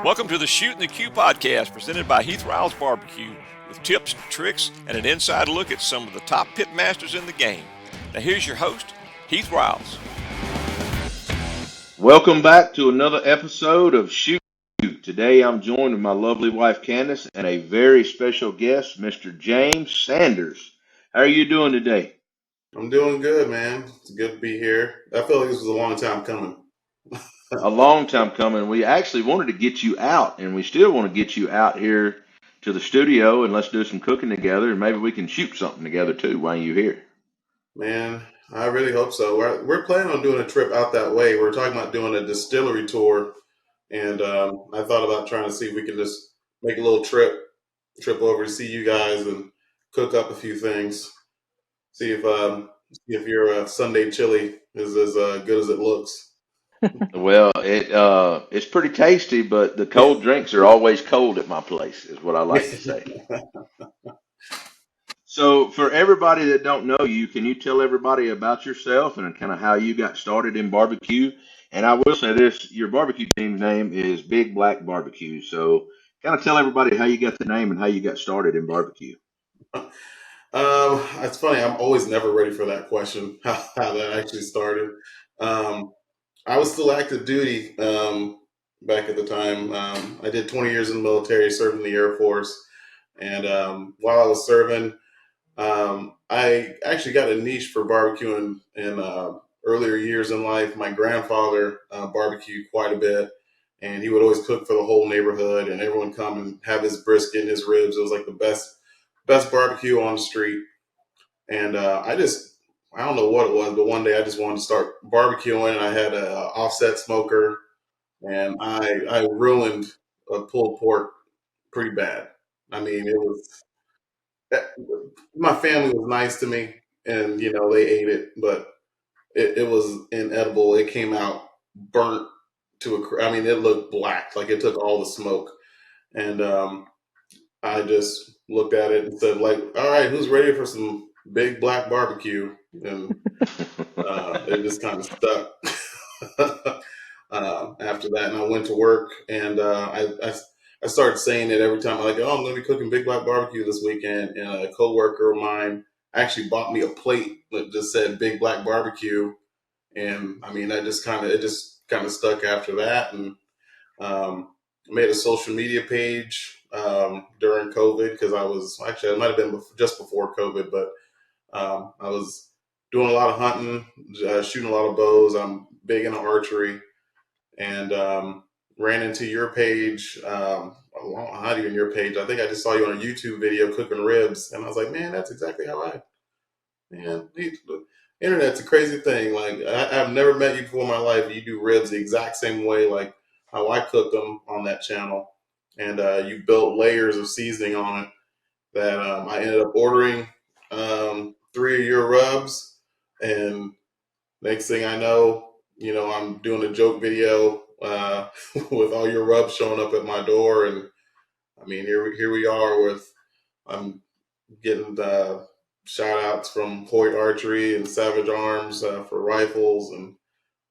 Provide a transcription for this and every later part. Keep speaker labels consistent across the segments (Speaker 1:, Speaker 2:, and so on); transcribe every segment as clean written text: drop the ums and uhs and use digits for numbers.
Speaker 1: Welcome to the Shootin' the Q podcast presented by Heath Riles Barbecue with tips, tricks, and an inside look at some of the top pitmasters in the game. Now here's your host, Heath Riles.
Speaker 2: Welcome back to another episode of Shoot. Today I'm joined with my lovely wife Candace and a very special guest, Mr. James Sanders. How are you doing today?
Speaker 3: I'm doing good, man. It's good to be here. I feel like this was a long time coming.
Speaker 2: A long time coming. We actually wanted to get you out, and we still want to get you out here to the studio, and let's do some cooking together, and maybe we can shoot something together too while you're here.
Speaker 3: Man, I really hope so. We're planning on doing a trip out that way. We're talking about doing a distillery tour, and I thought about trying to see if we can just make a little trip over to see you guys and cook up a few things. See if your Sunday chili is as good as it looks.
Speaker 2: Well, it's pretty tasty, but the cold drinks are always cold at my place, is what I like to say. So, for everybody that don't know you, can you tell everybody about yourself and kind of how you got started in barbecue? And I will say this, your barbecue team's name is Big Black Barbecue. So, kind of tell everybody how you got the name and how you got started in barbecue.
Speaker 3: It's funny. I'm always never ready for that question, how that actually started. I was still active duty back at the time. I did 20 years in the military, served in the Air Force. And while I was serving, I actually got a niche for barbecuing in earlier years in life. My grandfather barbecued quite a bit, and he would always cook for the whole neighborhood, and everyone come and have his brisket and his ribs. It was like the best barbecue on the street. And I don't know what it was, but one day I just wanted to start barbecuing. I had an offset smoker, and I ruined a pulled pork pretty bad. I mean, it was my family was nice to me, and they ate it, but it was inedible. It came out burnt I mean, it looked black, like it took all the smoke, and I just looked at it and said, like, all right, who's ready for some big black barbecue? And it just kind of stuck after that. And I went to work, and I started saying it every time. I'm like, oh, I'm going to be cooking big black barbecue this weekend. And a coworker of mine actually bought me a plate that just said big black barbecue. And I mean, it just kind of stuck after that. And made a social media page during COVID, because it might have been just before COVID, but I was doing a lot of hunting, shooting a lot of bows. I'm big into archery, and ran into your page. Not even your page. I think I just saw you on a YouTube video cooking ribs, and I was like, man, that's exactly how the internet's a crazy thing. Like, I've never met you before in my life. You do ribs the exact same way like how I cook them on that channel, and you built layers of seasoning on it that I ended up ordering 3 of your rubs, and next thing I know, I'm doing a joke video with all your rubs showing up at my door, and I mean, here we are I'm getting shout outs from Hoyt Archery and Savage Arms for rifles, and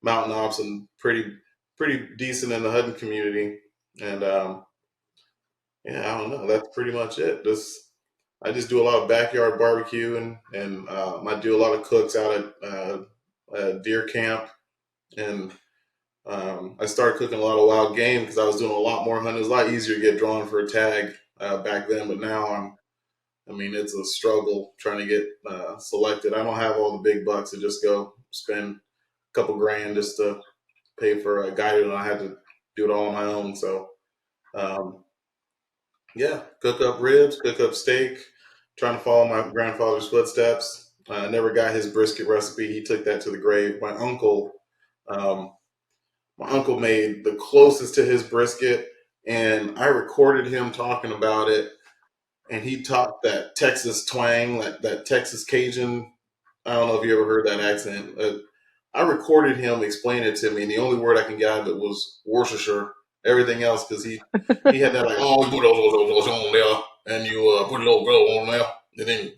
Speaker 3: Mountain Ops, and pretty decent in the hunting community. And I don't know. That's pretty much it. I just do a lot of backyard barbecue, and I do a lot of cooks out at deer camp, and I started cooking a lot of wild game because I was doing a lot more hunting. It was a lot easier to get drawn for a tag back then, but now it's a struggle trying to get selected. I don't have all the big bucks to just go spend a couple grand just to pay for a guide, and I had to do it all on my own. So, cook up ribs, cook up steak, trying to follow my grandfather's footsteps. I never got his brisket recipe. He took that to the grave. My uncle made the closest to his brisket, and I recorded him talking about it, and he taught that Texas twang, that Texas Cajun. I don't know if you ever heard that accent. I recorded him explain it to me, and the only word I can get out of it was Worcestershire. Everything else, because he had that, like, oh, you put those on there, and you put a little glow on there, and then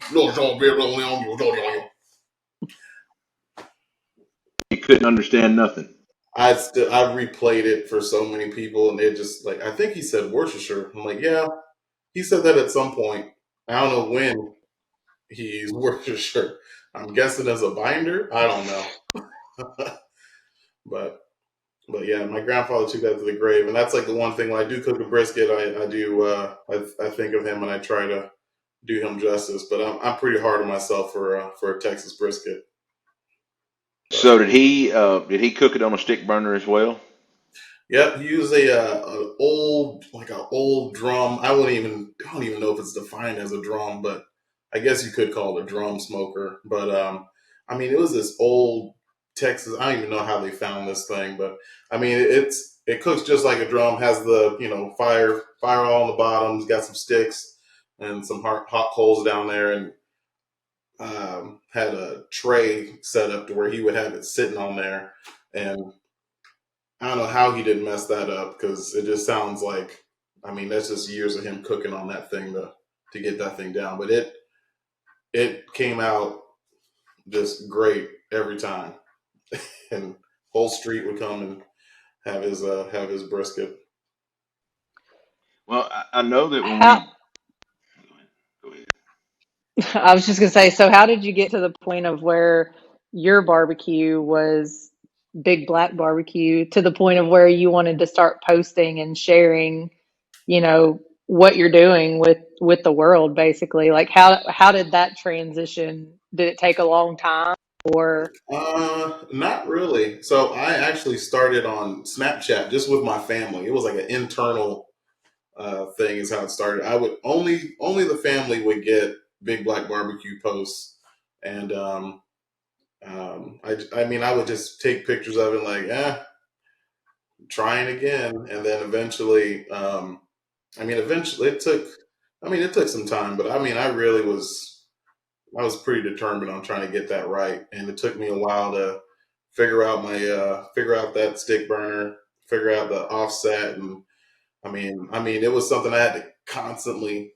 Speaker 2: You couldn't understand nothing.
Speaker 3: I've replayed it for so many people, and they're just like, I think he said Worcestershire. I'm like, yeah, he said that at some point. I don't know when he used Worcestershire. I'm guessing as a binder. I don't know, but yeah, my grandfather took that to the grave, and that's like the one thing when I do cook a brisket, I do I think of him and I try to do him justice. But I'm pretty hard on myself for a Texas brisket.
Speaker 2: So
Speaker 3: But
Speaker 2: did he cook it on a stick burner as well?
Speaker 3: yeah, he used a old drum. I don't even know if it's defined as a drum, but I guess you could call it a drum smoker. But I mean, it was this old Texas. I don't even know how they found this thing, but I mean, it cooks just like a drum. Has the fire all on the bottom. It's got some sticks and some hot coals down there, and had a tray set up to where he would have it sitting on there. And I don't know how he didn't mess that up, because it just sounds like, I mean, that's just years of him cooking on that thing to get that thing down. But it came out just great every time, and whole street would come and have his brisket.
Speaker 2: Well, I know that when
Speaker 4: How
Speaker 2: we go ahead.
Speaker 4: I was just gonna say, so how did you get to the point of where your barbecue was big black barbecue to the point of where you wanted to start posting and sharing, you know, what you're doing with the world basically? Like how did that transition? Did it take a long time or
Speaker 3: Not really. So I actually started on Snapchat just with my family. It was like an internal thing is how it started. I would only the family would get big black barbecue posts, and I mean I would just take pictures of it like trying again, and then eventually eventually it took some time, but I mean I was pretty determined on trying to get that right, and it took me a while to figure out that stick burner, figure out the offset, and I mean, it was something I had to constantly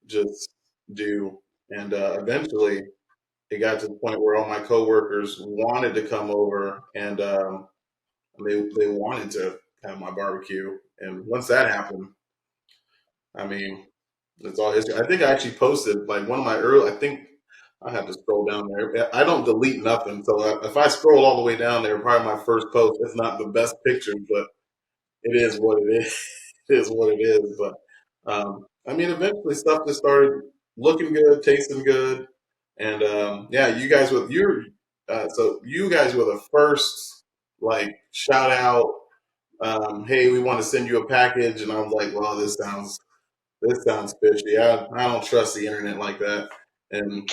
Speaker 3: just do, and eventually it got to the point where all my coworkers wanted to come over, and they wanted to have my barbecue. And once that happened, I mean, it's all history. I think I actually posted like one of my early. I think I have to scroll down there. I don't delete nothing, so if I scroll all the way down there, probably my first post. It's not the best picture, but it is what it is. It is what it is. But I mean, eventually stuff just started looking good, tasting good, and yeah, you guys with your so you guys were the first like shout out. Hey, we want to send you a package, and I was like, well, this sounds fishy. I don't trust the internet like that. And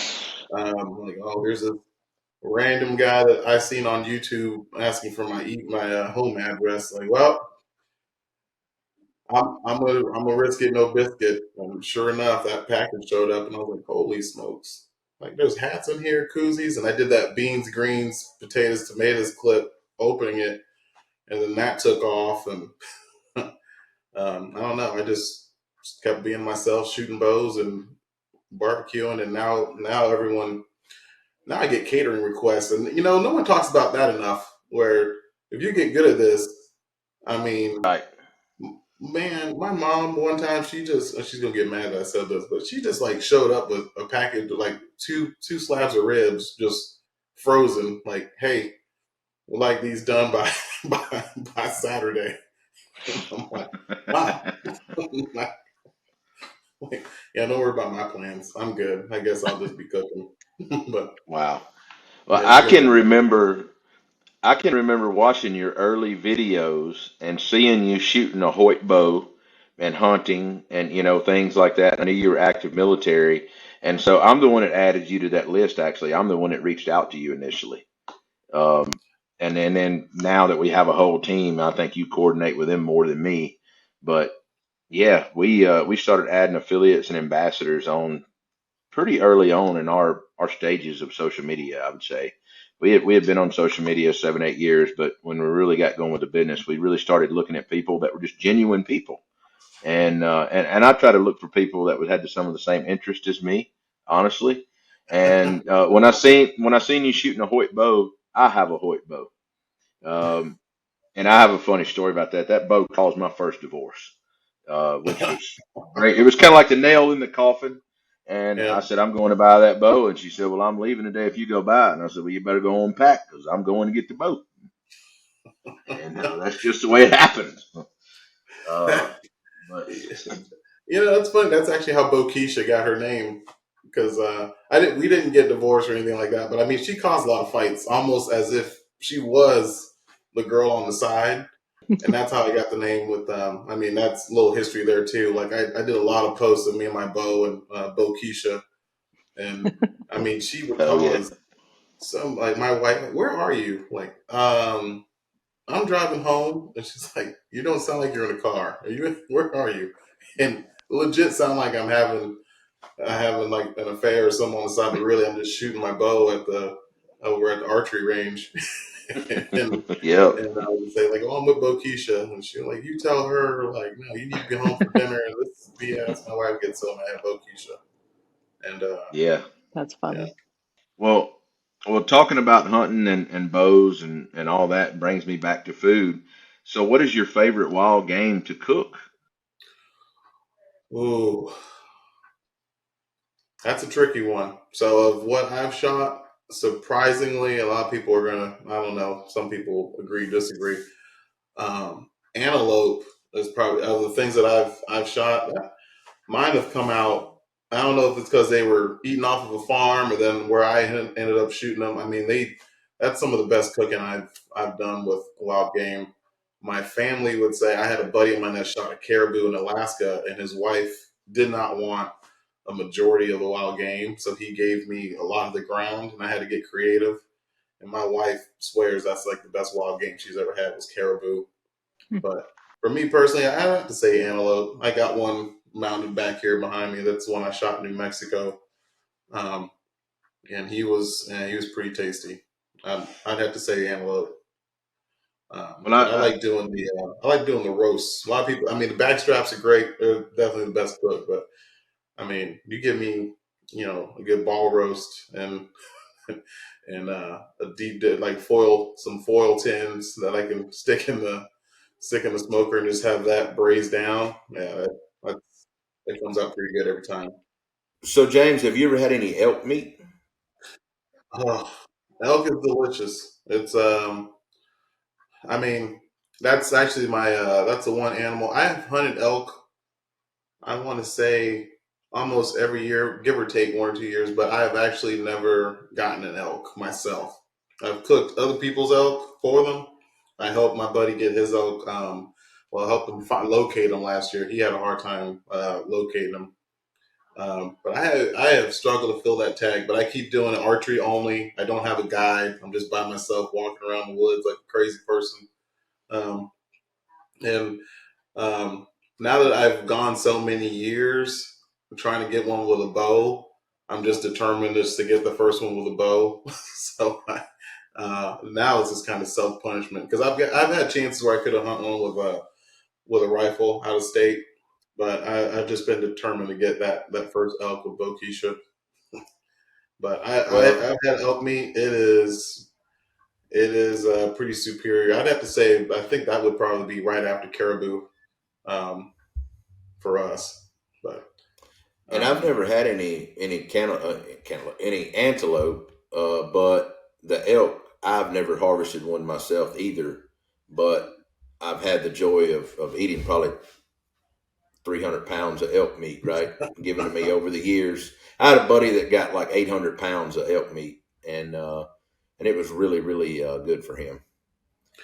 Speaker 3: like, oh, here's a random guy that I seen on YouTube asking for my home address. Like, well, I'm gonna risk it, no biscuit. And sure enough, that package showed up, and I was like, holy smokes! Like, there's hats in here, koozies, and I did that beans, greens, potatoes, tomatoes clip, opening it, and then that took off, and I don't know. I just kept being myself, shooting bows and barbecuing, and now everyone now I get catering requests, and no one talks about that enough. Where if you get good at this, I mean,
Speaker 2: Right.
Speaker 3: man, my mom one time she's gonna get mad that I said this, but she just like showed up with a package of like two slabs of ribs just frozen. Like, hey, we'd like these done by by Saturday. And I'm like, wow. Yeah, don't worry about my plans. I'm good. I guess I'll just be cooking. But
Speaker 2: Wow. Well,
Speaker 3: yeah, she gonna get mad.
Speaker 2: I can remember watching your early videos and seeing you shooting a Hoyt bow and hunting and things like that. I knew you were active military, and so I'm the one that added you to that list. Actually, I'm the one that reached out to you initially. Um, and then now that we have a whole team, I think you coordinate with them more than me. But yeah, we started adding affiliates and ambassadors on pretty early on in our stages of social media. I would say we had been on social media 7 8 years, but when we really got going with the business, we really started looking at people that were just genuine people. And I try to look for people that would have some of the same interest as me, honestly. And when I seen you shooting a Hoyt bow, I have a Hoyt bow. Um, And I have a funny story about that. That bow caused my first divorce, which was great. It was kind of like the nail in the coffin. And I
Speaker 3: Yeah.
Speaker 2: said, I'm going to buy that bow. And she said, well, I'm leaving today if you go buy it. And I said, well, you better go unpack because I'm going to get the boat. And that's just the way it happened. But
Speaker 3: That's funny. That's actually how Bo Keisha got her name because we didn't get divorced or anything like that. But I mean, she caused a lot of fights, almost as if she was the girl on the side, and that's how I got the name. With I mean, that's a little history there too. Like I did a lot of posts of me and my Bo and Bo Keisha, and I mean, she would
Speaker 2: oh yeah,
Speaker 3: cause some like my wife. Like, where are you? Like, I'm driving home, and she's like, "You don't sound like you're in a car. Are you? Where are you?" And legit sound like I'm having like an affair or something on the side, but really I'm just shooting my bow over at the archery range. and
Speaker 2: yep,
Speaker 3: and I would say like, "Oh, I'm with Bo Keisha," and she was like, "You tell her like, no, you need to be home for dinner." And this is BS. My wife gets so mad at Bo Keisha, and
Speaker 2: yeah.
Speaker 4: That's
Speaker 3: yeah.
Speaker 4: funny.
Speaker 2: Well, talking about hunting and bows and all that brings me back to food. So, what is your favorite wild game to cook?
Speaker 3: Ooh, that's a tricky one. So of what I've shot, surprisingly, a lot of people are gonna. I don't know. Some people agree, disagree. Antelope is probably of the things that I've shot. Mine have come out. I don't know if it's because they were eaten off of a farm, or then where I ended up shooting them. I mean, that's some of the best cooking I've done with wild game. My family would say I had a buddy of mine that shot a caribou in Alaska, and his wife did not want a majority of the wild game, so he gave me a lot of the ground, and I had to get creative. And my wife swears that's like the best wild game she's ever had was caribou. But for me personally, I have to say antelope. I got one mounted back here behind me. That's the one I shot in New Mexico, um, and he was pretty tasty. I'd have to say antelope.
Speaker 2: Well,
Speaker 3: But I like doing the roasts. A lot of people. I mean, the back straps are great. They're definitely the best cook. But I mean, you give me a good ball roast and a like some foil tins that I can stick in the smoker and just have that braised down. Yeah, that, that comes out pretty good every time.
Speaker 2: so James, have you ever had any elk meat?
Speaker 3: Oh, elk is delicious. I mean, that's actually that's the one animal I've hunted elk. I want to say almost every year, give or take 1 or 2 years, but I have actually never gotten an elk myself. I've cooked other people's elk for them. I helped my buddy get his elk. Well, I helped him locate him last year. He had a hard time locating them. But I have struggled to fill that tag. But I keep doing archery only. I don't have a guide. I'm just by myself walking around the woods like a crazy person. Um, and Now that I've gone so many years trying to get one with a bow, I'm just determined just to get the first one with a bow. Now it's just kind of self punishment because I've had chances where I could have hunted one with a rifle out of state, but I've just been determined to get that first elk with bow Keisha. But
Speaker 2: Well,
Speaker 3: I've had elk meat. It is pretty superior. I'd have to say I think that would probably be right after caribou. Um, for us. But
Speaker 2: and I've
Speaker 3: um,
Speaker 2: never had any antelope, but the elk I've never harvested one myself either. But I've had the joy of eating probably 300 pounds of elk meat, right? Given to me over the years. I had a buddy that got like 800 pounds of elk meat, and it was really, really good for him.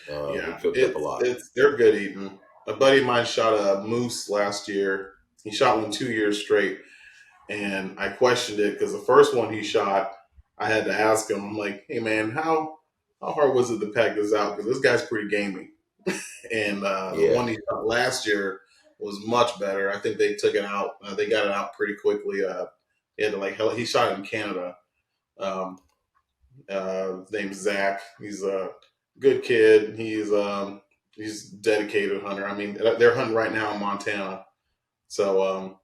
Speaker 2: He
Speaker 3: yeah,
Speaker 2: cooked up a lot.
Speaker 3: it's they're good eating. A buddy of mine shot a moose last year. He shot one 2 years straight, and I questioned it because the first one he shot, I had to ask him. I'm like, "Hey man, how hard was it to pack this out? Because this guy's pretty gamey." And the
Speaker 2: Yeah.
Speaker 3: one he shot last year was much better. I think they took it out. They got it out pretty quickly. He had to he shot it in Canada. Um, his name's Zach. He's a good kid. He's dedicated hunter. I mean, they're hunting right now in Montana. So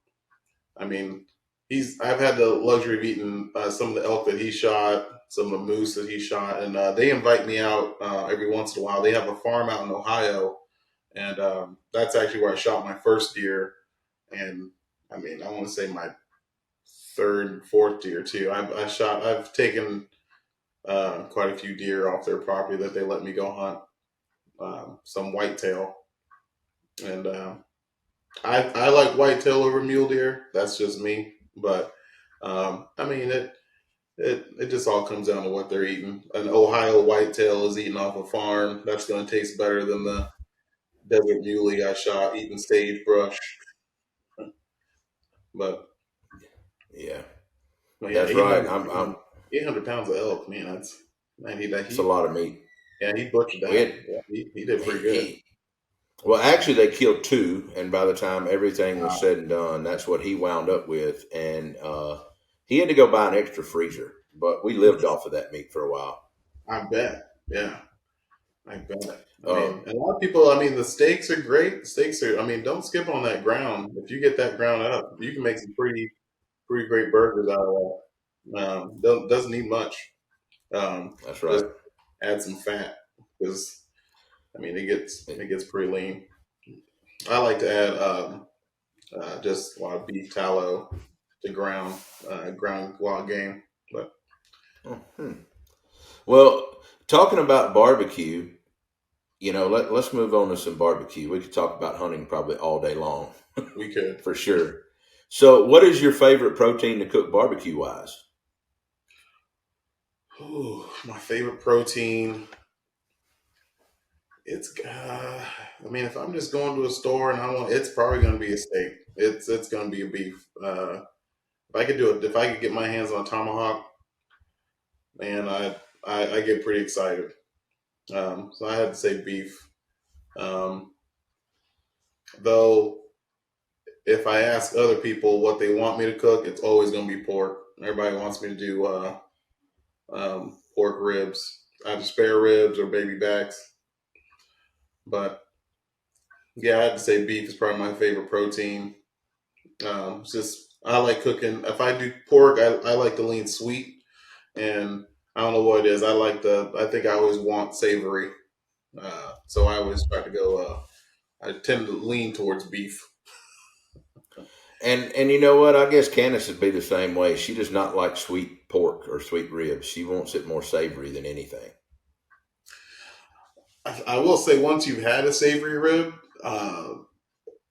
Speaker 3: I mean, I've had the luxury of eating some of the elk that he shot, some of the moose that he shot, and they invite me out every once in a while. They have a farm out in Ohio, and that's actually where I shot my first deer. And I mean, I want to say my third, fourth deer too. I've taken quite a few deer off their property that they let me go hunt. Some whitetail, and I like whitetail over mule deer. That's just me, but I mean it just all comes down to what they're eating. An Ohio whitetail is eaten off a farm. That's going to taste better than the desert muley I shot eating sagebrush. But
Speaker 5: Yeah,
Speaker 3: yeah,
Speaker 5: that's right. I'm
Speaker 3: 800 pounds of elk, man.
Speaker 5: It's a lot of meat.
Speaker 3: Yeah, he butchered
Speaker 5: We
Speaker 3: that.
Speaker 5: had,
Speaker 3: Yeah, he did pretty good.
Speaker 5: well, actually, they killed two, and by the time everything was said and done, that's what he wound up with, and he had to go buy an extra freezer. But we lived off of that meat for a while.
Speaker 3: I bet. Yeah, I bet. I
Speaker 5: Uh,
Speaker 3: mean, and a lot of people. I mean, the steaks are great. The steaks are. I mean, don't skip on that ground. If you get that ground up, you can make some pretty great burgers out of that. Doesn't need much.
Speaker 5: that's
Speaker 3: Just
Speaker 5: right.
Speaker 3: add some fat because I mean it gets pretty lean. I like to add just a lot of beef tallow to ground wild game. But
Speaker 5: Hmm. Well, talking about barbecue, let's move on to some barbecue. We could talk about hunting probably all day long,
Speaker 3: we could.
Speaker 5: for sure. So, what is your favorite protein to cook barbecue wise?
Speaker 3: Ooh, my favorite protein. It's I mean, if I'm just going to a store and it's probably going to be a steak. It's going to be a beef. If I could get my hands on a tomahawk, man, I get pretty excited. So I had to say beef. Um, though, if I ask other people what they want me to cook, it's always going to be pork. Everybody wants me to do pork ribs, either spare ribs or baby backs. But yeah, I had to say beef is probably my favorite protein. It's just I like cooking. If I do pork, I like to lean sweet, and I don't know what it is. I think I always want savory, so I always try to go. I tend to lean towards beef.
Speaker 5: And you know what? I guess Candace would be the same way. She does not like sweet pork or sweet ribs. She wants it more savory than anything.
Speaker 3: I will say once you've had a savory rib, uh,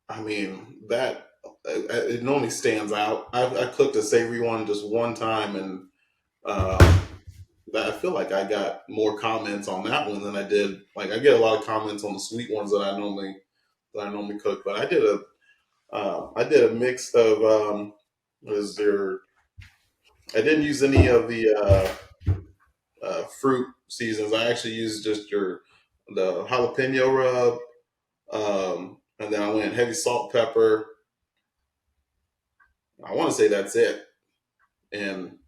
Speaker 3: I mean that it normally stands out. I cooked a savory one just one time, and uh, I feel like I got more comments on that one than I did. Like I get a lot of comments on the sweet ones that I normally cook, but I did a mix of was there? I didn't use any of the fruit seasons. I actually used just the jalapeno rub, and then I went heavy salt, pepper. I want to say that's it, and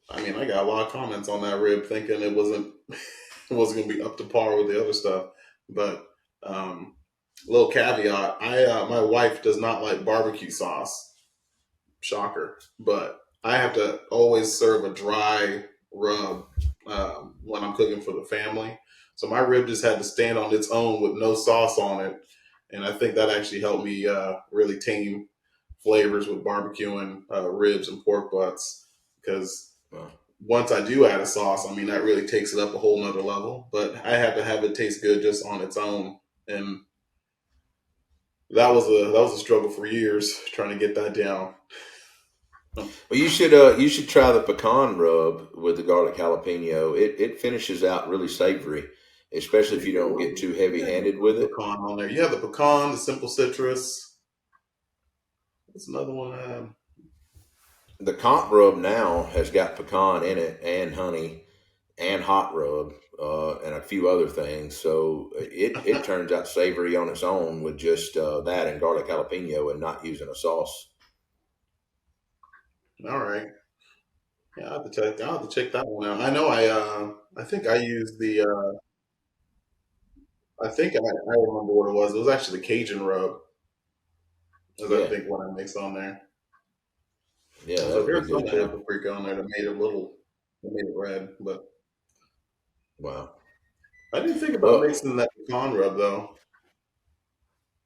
Speaker 3: I mean I got a lot of comments on that rib, thinking it wasn't it wasn't gonna be up to par with the other stuff, but. Little caveat: my wife does not like barbecue sauce. Shocker, but I have to always serve a dry rub when I'm cooking for the family. So my rib just had to stand on its own with no sauce on it, and I think that actually helped me really tame flavors with barbecuing ribs and pork butts because
Speaker 5: Well,
Speaker 3: once I do add a sauce, I mean that really takes it up a whole nother level. But I have to have it taste good just on its own, and that was a struggle for years trying to get that down.
Speaker 5: well, you should try the pecan rub with the garlic jalapeno. It finishes out really savory, especially if you don't get too heavy handed with it.
Speaker 3: Pecan on there. Yeah, the pecan, the simple citrus. That's another one.
Speaker 5: The comp rub now has got pecan in it and honey and hot rub and a few other things. So it turns out savory on its own with just that and garlic jalapeno and not using a sauce.
Speaker 3: All right. Yeah, I'll have to check that one out. I think I used the I remember what it was. It was actually the Cajun rub. Is I
Speaker 5: Yeah,
Speaker 3: think what I mixed on there.
Speaker 5: Yeah,
Speaker 3: So
Speaker 5: that would
Speaker 3: there's
Speaker 5: be
Speaker 3: some
Speaker 5: good too.
Speaker 3: apple paprika on there that made it red. But
Speaker 5: Wow.
Speaker 3: I didn't think about
Speaker 5: Well,
Speaker 3: mixing that pecan rub though.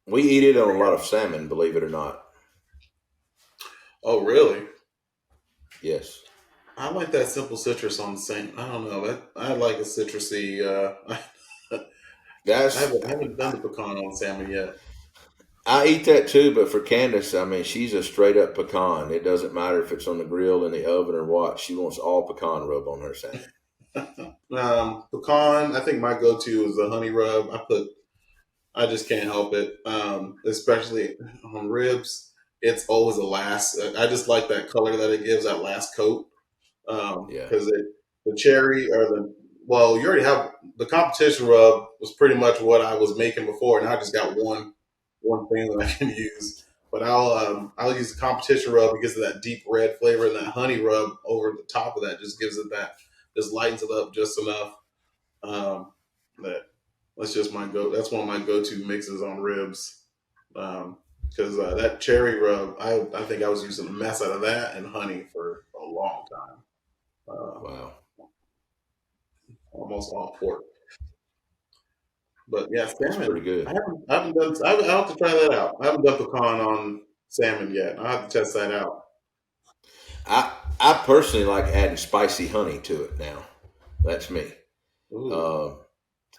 Speaker 5: we eat it on a lot of salmon, believe it or not.
Speaker 3: Oh, really?
Speaker 5: Yes.
Speaker 3: I like that simple citrus on the same. I don't know. I like a citrusy.
Speaker 5: That's
Speaker 3: I haven't done the pecan on salmon yet.
Speaker 5: I eat that too, but for Candace, I mean, she's a straight up pecan. It doesn't matter if it's on the grill, in the oven, or what. She wants all pecan rub on her salmon.
Speaker 3: Pecan. I think my go-to is the honey rub. I just can't help it. Especially on ribs. It's always the last. I just like that color that it gives, that last coat.
Speaker 5: Yeah.
Speaker 3: Because the cherry or the well, you already have the competition rub was pretty much what I was making before, and I just got one thing that I can use. But I'll use the competition rub because of that deep red flavor, and that honey rub over the top of that just gives it that, just lightens it up just enough. That that's just my go. That's one of my go-to mixes on ribs. Because that cherry rub, I think I was using a mess out of that and honey for a long time.
Speaker 5: Wow.
Speaker 3: Almost all pork. But yeah,
Speaker 5: That's
Speaker 3: salmon.
Speaker 5: pretty good.
Speaker 3: I haven't done. I'll have to try that out. I haven't done pecan on salmon yet. I'll have to test that out.
Speaker 5: I personally like adding spicy honey to it now. That's me.
Speaker 3: Ooh,
Speaker 5: Uh,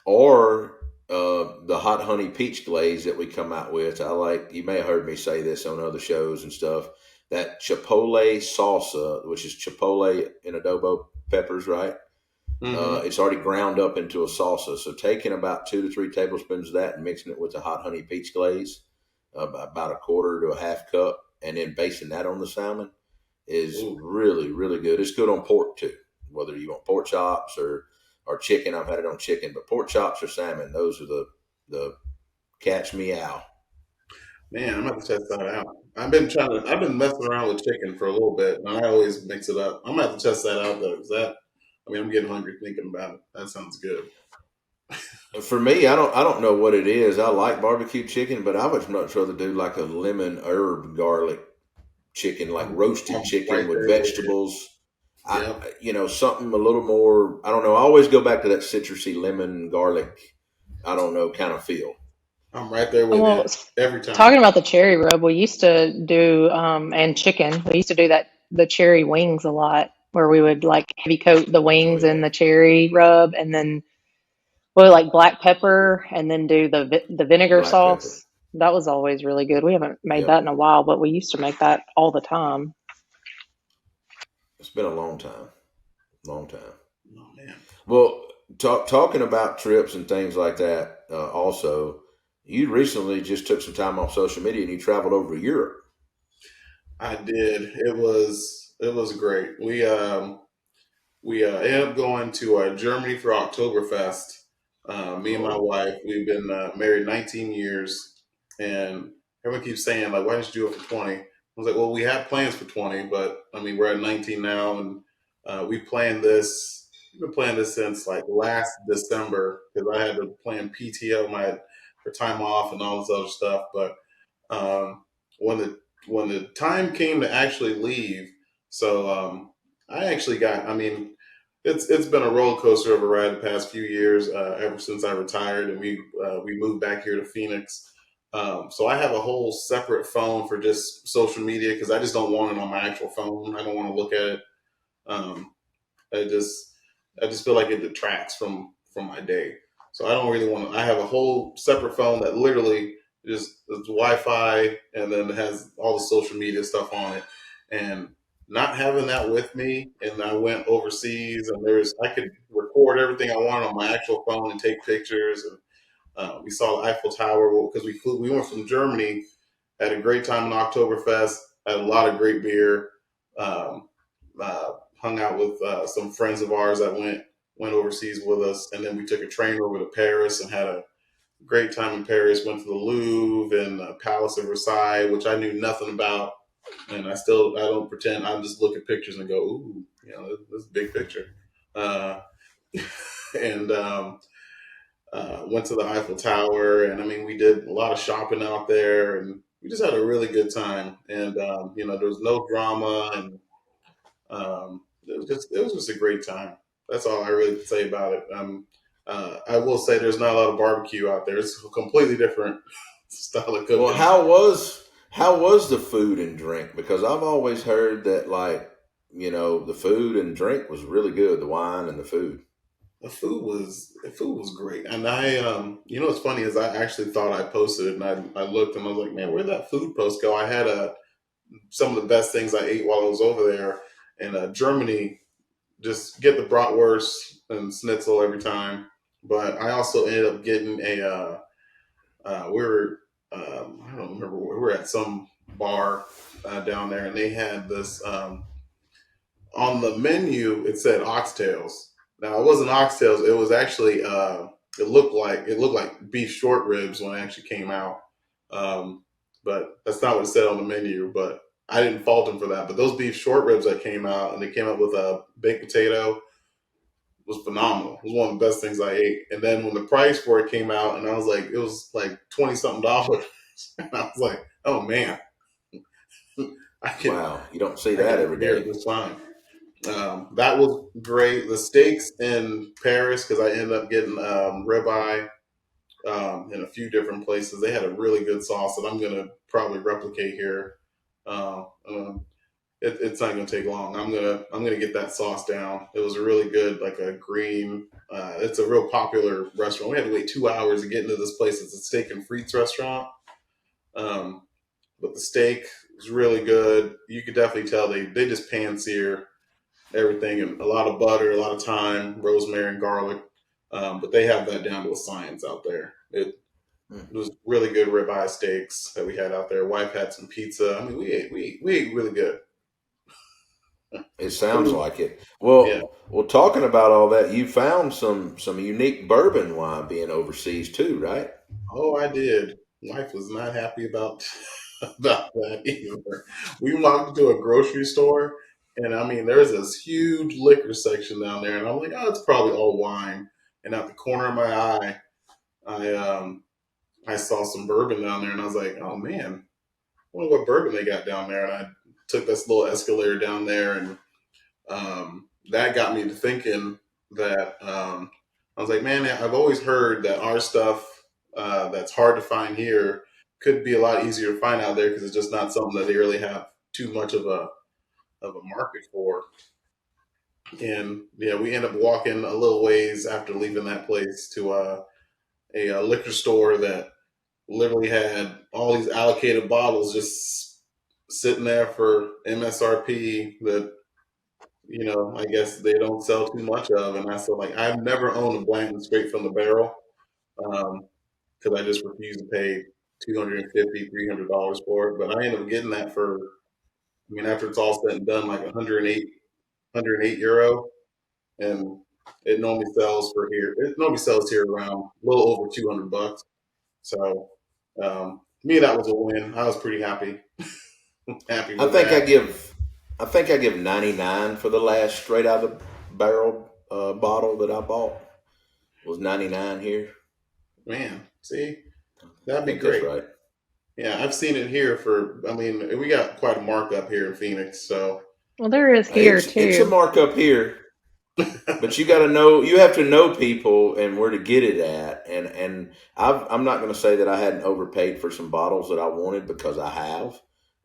Speaker 5: or the hot honey peach glaze that we come out with. I like, you may have heard me say this on other shows and stuff, that chipotle salsa, which is chipotle in adobo peppers, right?
Speaker 3: mm-hmm.
Speaker 5: It's already ground up into a salsa. So taking about 2 to 3 tablespoons of that and mixing it with the hot honey peach glaze, about a quarter to a half cup, and then basting that on the salmon is
Speaker 3: Ooh,
Speaker 5: really, really good. It's good on pork too, whether you want pork chops or chicken. I've had it on chicken, but pork chops or salmon, those are the catch me out.
Speaker 3: man, I'm gonna have to test that out. I've been messing around with chicken for a little bit, and I always mix it up. I'm gonna have to test that out though, 'cause I'm getting hungry thinking about it. That sounds good.
Speaker 5: For me, I don't know what it is. I like barbecue chicken, but I would much rather do like a lemon herb garlic chicken, like roasted
Speaker 3: I'm right
Speaker 5: chicken with
Speaker 3: there with you.
Speaker 5: vegetables.
Speaker 3: Yep,
Speaker 5: Something a little more. I don't know. I always go back to that citrusy lemon garlic. I don't know, kind of feel.
Speaker 3: I'm right there with
Speaker 4: Well,
Speaker 3: you every time.
Speaker 4: talking about the cherry rub, we used to do, and chicken, we used to do that, the cherry wings a lot, where we would like heavy coat the
Speaker 5: Oh
Speaker 4: wings
Speaker 5: yeah,
Speaker 4: in the cherry rub and then well, like black pepper and then do the vinegar
Speaker 5: black pepper.
Speaker 4: sauce. That was always really good. We haven't made that
Speaker 5: Yep,
Speaker 4: in a while, but we used to make that all the time.
Speaker 5: it's been a long time, long time.
Speaker 3: Oh man.
Speaker 5: Well, talking about trips and things like that. Also, you recently just took some time off social media and you traveled over to Europe.
Speaker 3: I did. It was great. We ended up going to Germany for Oktoberfest. Me and my
Speaker 5: Oh,
Speaker 3: wife, we've been married 19 years, and everyone keeps saying like, "Why didn't you do it for 20?" I was like, "Well, we had plans for 20, but I mean, we're at 19 now, and we planned this. We've been planning this since like last December because I had to plan PTO my for time off and all this other stuff, but." Um, when the time came to actually leave, so I actually got. I mean, it's been a roller coaster of a ride the past few years. Ever since I retired and we moved back here to Phoenix. So I have a whole separate phone for just social media because I just don't want it on my actual phone. I don't want to look at it. Um, I just I just feel like it detracts from my day. So I don't really want to. I have a whole separate phone that literally just it's Wi-Fi and then it has all the social media stuff on it. And not having that with me, and I went overseas, and I could record everything I wanted on my actual phone and take pictures. And we saw the Eiffel Tower because we went from Germany, had a great time in Oktoberfest, had a lot of great beer. Um, Hung out with some friends of ours that went overseas with us, and then we took a train over to Paris and had a great time in Paris. Went to the Louvre and the Palace of Versailles, which I knew nothing about, and I don't pretend. I just look at pictures and go, "Ooh, this is a big picture." Uh, and Went to the Eiffel Tower, and I mean, we did a lot of shopping out there, and we just had a really good time, and there was no drama, and it was just a great time. That's all I really could say about it. I will say there's not a lot of barbecue out there. It's a completely different style of
Speaker 5: Well,
Speaker 3: cooking.
Speaker 5: how was the food and drink? Because I've always heard that, like, the food and drink was really good, the wine and the food.
Speaker 3: The food was great, and what's funny is I actually thought I posted it, and I looked and I was like, man, where'd that food post go? I had some of the best things I ate while I was over there in Germany. Just get the bratwurst and schnitzel every time, but I also ended up getting we were I don't remember, we were at some bar down there, and they had this. On the menu it said oxtails. Now it wasn't oxtails. It was actually it looked like beef short ribs when it actually came out. Um, but that's not what it said on the menu. But I didn't fault them for that. But those beef short ribs that came out, and they came out with a baked potato, was phenomenal. It was one of the best things I ate. And then when the price for it came out, and I was like, it was like 20 something dollars. And I was like, oh man, I can
Speaker 5: Wow, you don't see
Speaker 3: I
Speaker 5: that
Speaker 3: can
Speaker 5: every
Speaker 3: prepare it
Speaker 5: day.
Speaker 3: this time. That was great. The steaks in Paris, because I ended up getting ribeye in a few different places. They had a really good sauce that I'm gonna probably replicate here. Uh, um, it's not gonna take long. I'm gonna get that sauce down. It was really good, like a green. It's a real popular restaurant. We had to wait 2 hours to get into this place. It's a steak and frites restaurant. Um, but the steak was really good. You could definitely tell they just pan sear everything, and a lot of butter, a lot of thyme, rosemary, and garlic. But they have that down to a science out there.
Speaker 5: Hmm.
Speaker 3: It was really good ribeye steaks that we had out there. Wife had some pizza. I mean, we ate really good.
Speaker 5: It sounds
Speaker 3: Food,
Speaker 5: like it.
Speaker 3: yeah.
Speaker 5: Well, talking about all that, you found some unique bourbon wine being overseas too, right?
Speaker 3: Oh, I did. Wife was not happy about about that either. We walked into a grocery store, and I mean, there's this huge liquor section down there, and I'm like, oh, it's probably all wine. And out the corner of my eye, I I saw some bourbon down there, and I was like, oh man, I wonder what bourbon they got down there. And I took this little escalator down there, and that got me to thinking that I was like, man, I've always heard that our stuff that's hard to find here could be a lot easier to find out there because it's just not something that they really have too much of a market for. And yeah, we end up walking a little ways after leaving that place to a liquor store that literally had all these allocated bottles just sitting there for MSRP that I guess they don't sell too much of. And I feel like I've never owned a Blanton straight from the barrel because I just refuse to pay 250, $300 for it. But I ended up getting that for, I mean, after it's all said and done, like 108 euro. And it normally sells for here. It normally sells here around a little over 200 bucks. So, to me, that was a win. I was pretty happy
Speaker 5: I
Speaker 3: with
Speaker 5: think I
Speaker 3: that.
Speaker 5: give, I think I give 99 for the last straight out of the barrel bottle that I bought. It was 99 here.
Speaker 3: Man, see,
Speaker 5: I
Speaker 3: that'd be
Speaker 5: think that's
Speaker 3: great.
Speaker 5: right.
Speaker 3: Yeah, I've seen it here for, I mean, we got quite a markup here in Phoenix. So,
Speaker 4: Well, there is here
Speaker 5: It's a
Speaker 4: too.
Speaker 5: markup here, but you got to know, you have to know people and where to get it at. And I'm not going to say that I hadn't overpaid for some bottles that I wanted because I have.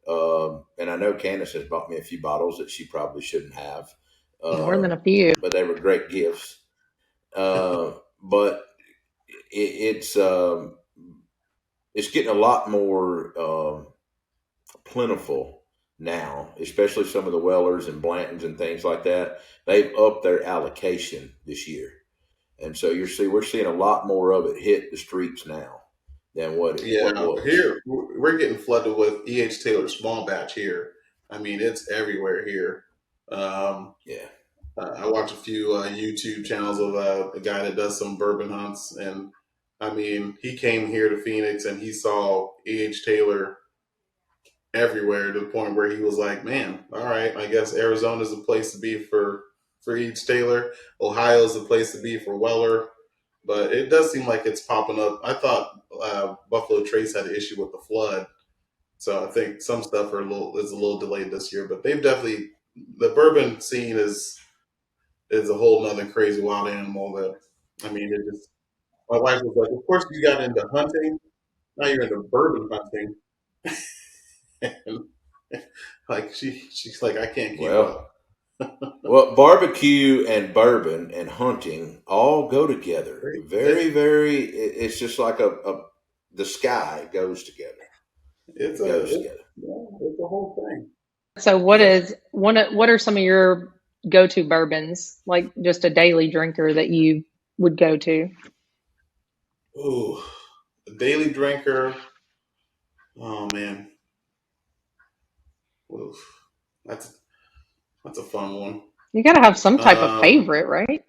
Speaker 5: And I know Candace has bought me a few bottles that she probably shouldn't have,
Speaker 4: More
Speaker 5: uh,
Speaker 4: than a few.
Speaker 5: but they were great gifts. But it's it's getting a lot more plentiful now, especially some of the Wellers and Blantons and things like that. They've upped their allocation this year, and so we're seeing a lot more of it hit the streets now than what
Speaker 3: yeah,
Speaker 5: was.
Speaker 3: here we're getting flooded with E.H. Taylor small batch here. I mean, it's everywhere here. Um,
Speaker 5: Yeah,
Speaker 3: I watch a few YouTube channels of a guy that does some bourbon hunts, and I mean, he came here to Phoenix and he saw E.H. Taylor everywhere to the point where he was like, "Man, all right, I guess Arizona's the place to be for E.H. Taylor. Ohio's the place to be for Weller." But it does seem like it's popping up. I thought Buffalo Trace had an issue with the flood, So I think some stuff is a little delayed this year, but they've definitely, the bourbon scene is a whole nother crazy wild animal that, I mean, it just, my wife was like, of course you got into hunting, now you're into bourbon hunting. And like she's like, I can't keep
Speaker 5: Well,
Speaker 3: up.
Speaker 5: well, barbecue and bourbon and hunting all go together. Very, very. It's just like the sky goes together.
Speaker 3: It's
Speaker 5: It goes
Speaker 3: it's
Speaker 5: together.
Speaker 3: it's a whole thing.
Speaker 4: So
Speaker 5: Yeah.
Speaker 4: what are some of your go-to bourbons, like just a daily drinker that you would go to?
Speaker 3: Ooh, a daily drinker. Oh man, oof. That's that's a fun one.
Speaker 4: You got to have some type of
Speaker 3: Um,
Speaker 4: favorite, right?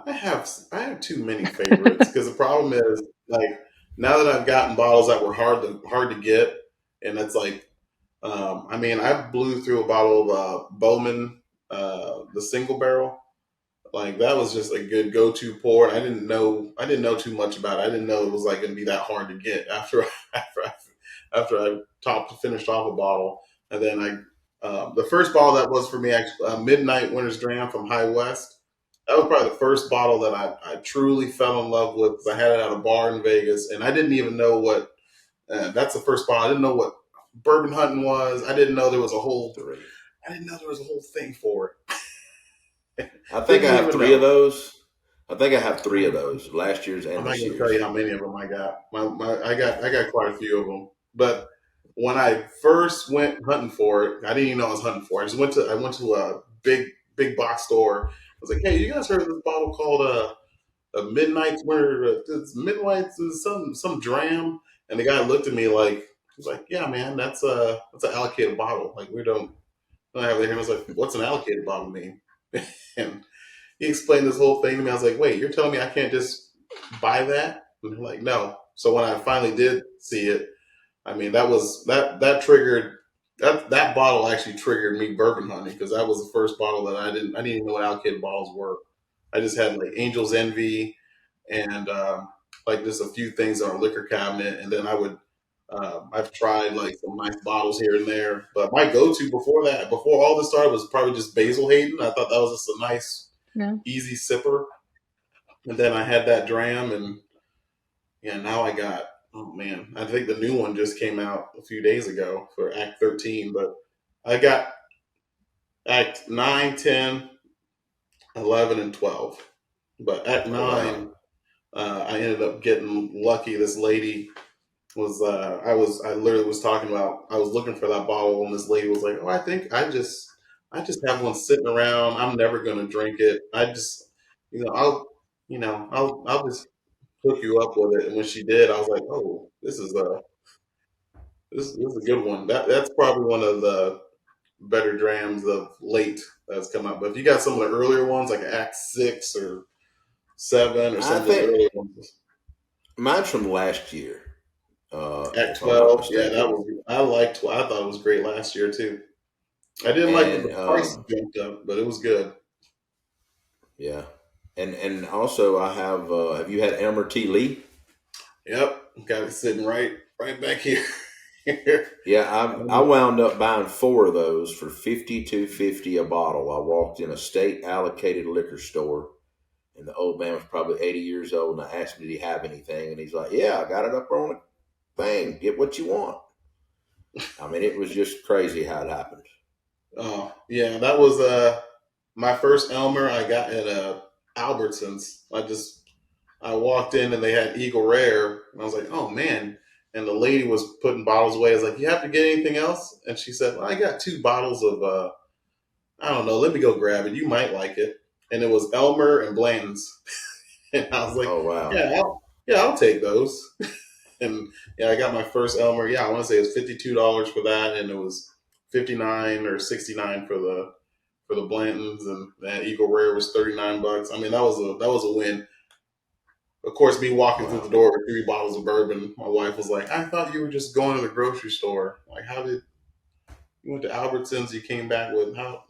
Speaker 3: I have too many favorites because the problem is like now that I've gotten bottles that were hard to get, and it's like I mean I blew through a bottle of Bowman, the single barrel. Like that was just a good go-to pour. And I didn't know too much about it. I didn't know it was like going to be that hard to get after after I finished off a bottle. And then the first bottle that was for me actually Midnight Winter's Dram from High West. That was probably the first bottle that I truly fell in love with because I had it at a bar in Vegas and I didn't even know what. That's the first bottle. I didn't know what bourbon hunting was. I didn't know there was a whole.
Speaker 5: Three.
Speaker 3: I didn't know there was a whole thing for it.
Speaker 5: I think I
Speaker 3: Didn't
Speaker 5: have
Speaker 3: even
Speaker 5: three of
Speaker 3: know.
Speaker 5: those. I think I have three of those, last year's
Speaker 3: I'm
Speaker 5: and
Speaker 3: not
Speaker 5: this
Speaker 3: going to tell
Speaker 5: year's.
Speaker 3: you how many of them I got. I got quite a few of them. But when I first went hunting for it, I didn't even know I was hunting for it. I went to a big box store. I was like, hey, you guys heard of this bottle called a Midnight's where it's Midnight's some dram? And the guy looked at me like he was like, yeah, man, that's an allocated bottle. Like we don't have it here. And I was like, what's an allocated bottle mean? And he explained this whole thing to me. I was like, wait, you're telling me I can't just buy that? And they're like, no. So when I finally did see it, I mean, that triggered that bottle actually triggered me bourbon hunting because that was the first bottle that I didn't even know what allocated bottles were. I just had like Angel's Envy and like just a few things in our liquor cabinet, and then I've tried like some nice bottles here and there, but my go-to before that, before all this started, was probably just Basil Hayden. I thought that was just a nice,
Speaker 4: Yeah.
Speaker 3: easy sipper. And then I had that dram, and yeah, now I got, oh man, I think the new one just came out a few days ago for Act 13, but I got Act 9, 10, 11, and 12. But Act
Speaker 5: Oh, wow.
Speaker 3: 9, I ended up getting lucky. This lady was, I literally was talking about, I was looking for that bottle, and this lady was like, oh, I think I just have one sitting around. I'm never going to drink it. You know, I'll just hook you up with it. And when she did, I was like, oh, this is a good one. That's probably one of the better drams of late that's come out. But if you got some of the earlier ones, like Act 6 or 7 or
Speaker 5: I
Speaker 3: some of those
Speaker 5: think
Speaker 3: earlier ones,
Speaker 5: mine's from last year,
Speaker 3: Act
Speaker 5: if I'm not
Speaker 3: 12, yeah,
Speaker 5: mistaken.
Speaker 3: I thought it was great last year too. I didn't like that
Speaker 5: And
Speaker 3: the price jumped up, but it was good.
Speaker 5: yeah, and also I have you had Elmer T. Lee?
Speaker 3: Yep, got it sitting right back here.
Speaker 5: Yeah, I wound up buying four of those for $52.50 a bottle. I walked in a state allocated liquor store, and the old man was probably 80 years old, and I asked him, did he have anything? And he's like, yeah, I got it up on a thing. Get what you want. I mean, it was just crazy how it happened.
Speaker 3: Oh yeah, that was my first Elmer I got at Albertsons. I walked in and they had Eagle Rare, and I was like, oh man. And the lady was putting bottles away. I was like, you have to get anything else? And she said, well, I got two bottles of I don't know. Let me go grab it. You might like it. And it was Elmer and Blanton's. And I was like,
Speaker 5: Oh, wow.
Speaker 3: I'll take those. And yeah, I got my first Elmer. Yeah, I want to say it was $52 for that, and it was 59 or 69 for the Blantons, and that Eagle Rare was $39. I mean, that was a win. Of course, me walking through the
Speaker 5: Wow.
Speaker 3: door with three bottles of bourbon, my wife was like, "I thought you were just going to the grocery store. Like, how did you went to Albertsons? You came back with how?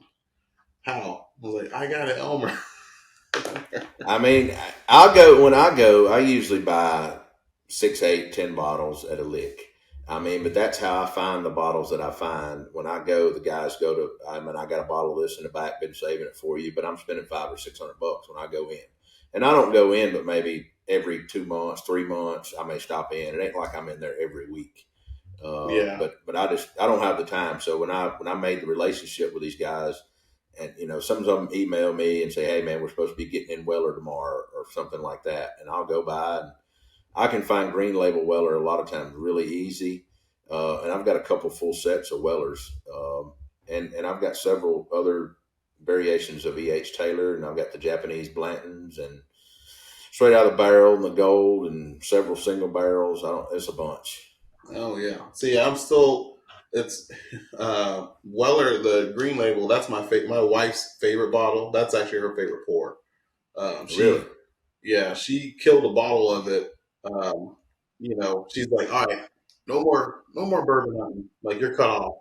Speaker 3: How?" I was like, "I got an Elmer."
Speaker 5: I mean, when I go, I usually buy 6, 8, 10 bottles at a lick. I mean, but that's how I find the bottles that I find. When I go, the guys go to, I mean, I got a bottle of this in the back, been saving it for you, but I'm spending $500 or $600 when I go in. And I don't go in, but maybe every 2 months, 3 months, I may stop in. It ain't like I'm in there every week. But I don't have the time. So when I made the relationship with these guys, and some of them email me and say, "Hey man, we're supposed to be getting in Weller tomorrow," or something like that, and I'll go by and I can find green label Weller a lot of times really easy. And I've got a couple full sets of Wellers, and I've got several other variations of E.H. Taylor, and I've got the Japanese Blantons and straight out of the barrel and the gold and several single barrels. It's a bunch.
Speaker 3: Oh yeah. See, I'm still. It's Weller, the green label. That's my my wife's favorite bottle. That's actually her favorite pour.
Speaker 5: Really?
Speaker 3: Yeah, she killed a bottle of it. She's like, all right, no more bourbon hunting. Like you're cut off.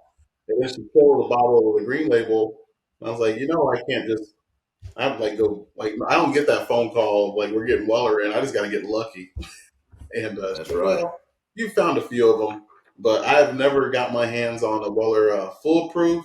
Speaker 3: And then she killed a bottle of the green label. And I was like, I can't just. I have to I don't get that phone call like we're getting Weller in. I just got to get lucky. And
Speaker 5: That's right.
Speaker 3: Well, you found a few of them, but I have never got my hands on a Weller foolproof,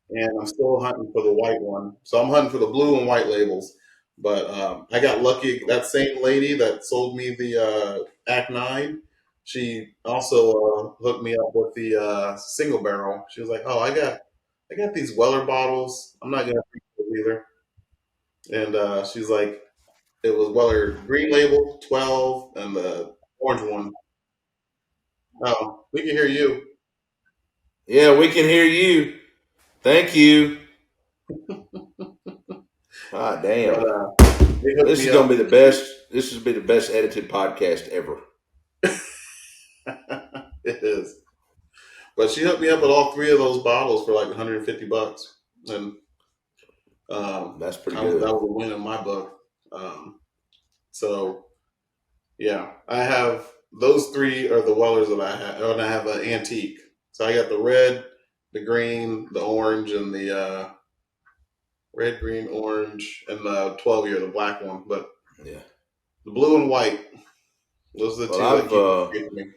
Speaker 3: and I'm still hunting for the white one. So I'm hunting for the blue and white labels. But I got lucky. That same lady that sold me the Act 9, she also hooked me up with the single barrel. She was like, "Oh, I got these Weller bottles. I'm not gonna drink those either." And she's like, "It was Weller green label 12 and the orange one." Oh, we can hear you.
Speaker 5: Yeah, we can hear you. Thank you. Ah, damn.
Speaker 3: But,
Speaker 5: This is going to be the best. This will be the best edited podcast ever.
Speaker 3: It is. But she hooked me up with all three of those bottles for like $150, and
Speaker 5: that's pretty good.
Speaker 3: That was a win in my book. So yeah, I have those three are the Wellers that I have, and I have an antique. So I got the red, the green, the orange, and the red, green, orange, and the 12-year, the black one. But
Speaker 5: yeah,
Speaker 3: the blue and white. Those are the two that keep me.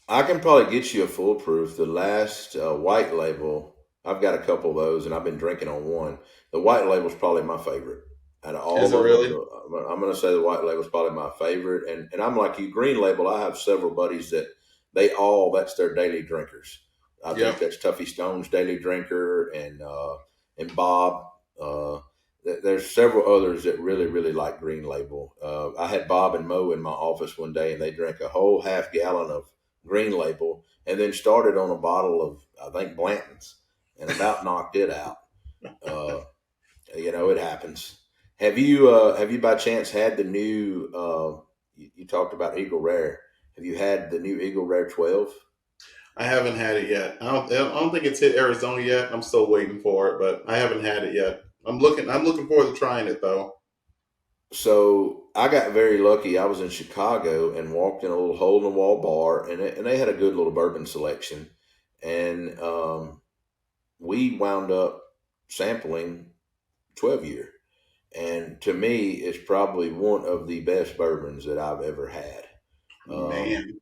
Speaker 5: I can probably get you a foolproof. The last white label, I've got a couple of those, and I've been drinking on one. The white label is probably my favorite. Out of all
Speaker 3: is it really?
Speaker 5: I'm going to say the white label is probably my favorite. And I'm like you, green label, I have several buddies that that's their daily drinkers. I think that's Tuffy Stone's daily drinker, and Bob. There's several others that really, really like green label. I had Bob and Mo in my office one day, and they drank a whole half gallon of green label and then started on a bottle of, I think, Blanton's, and about knocked it out. It happens. Have you by chance had the new, you talked about Eagle Rare. Have you had the new Eagle Rare 12?
Speaker 3: I haven't had it yet. I don't think it's hit Arizona yet. I'm still waiting for it, but I haven't had it yet. I'm looking forward to trying it though.
Speaker 5: So I got very lucky. I was in Chicago and walked in a little hole in the wall bar, and they had a good little bourbon selection, and we wound up sampling 12-year, and to me, it's probably one of the best bourbons that I've ever had.
Speaker 3: Man,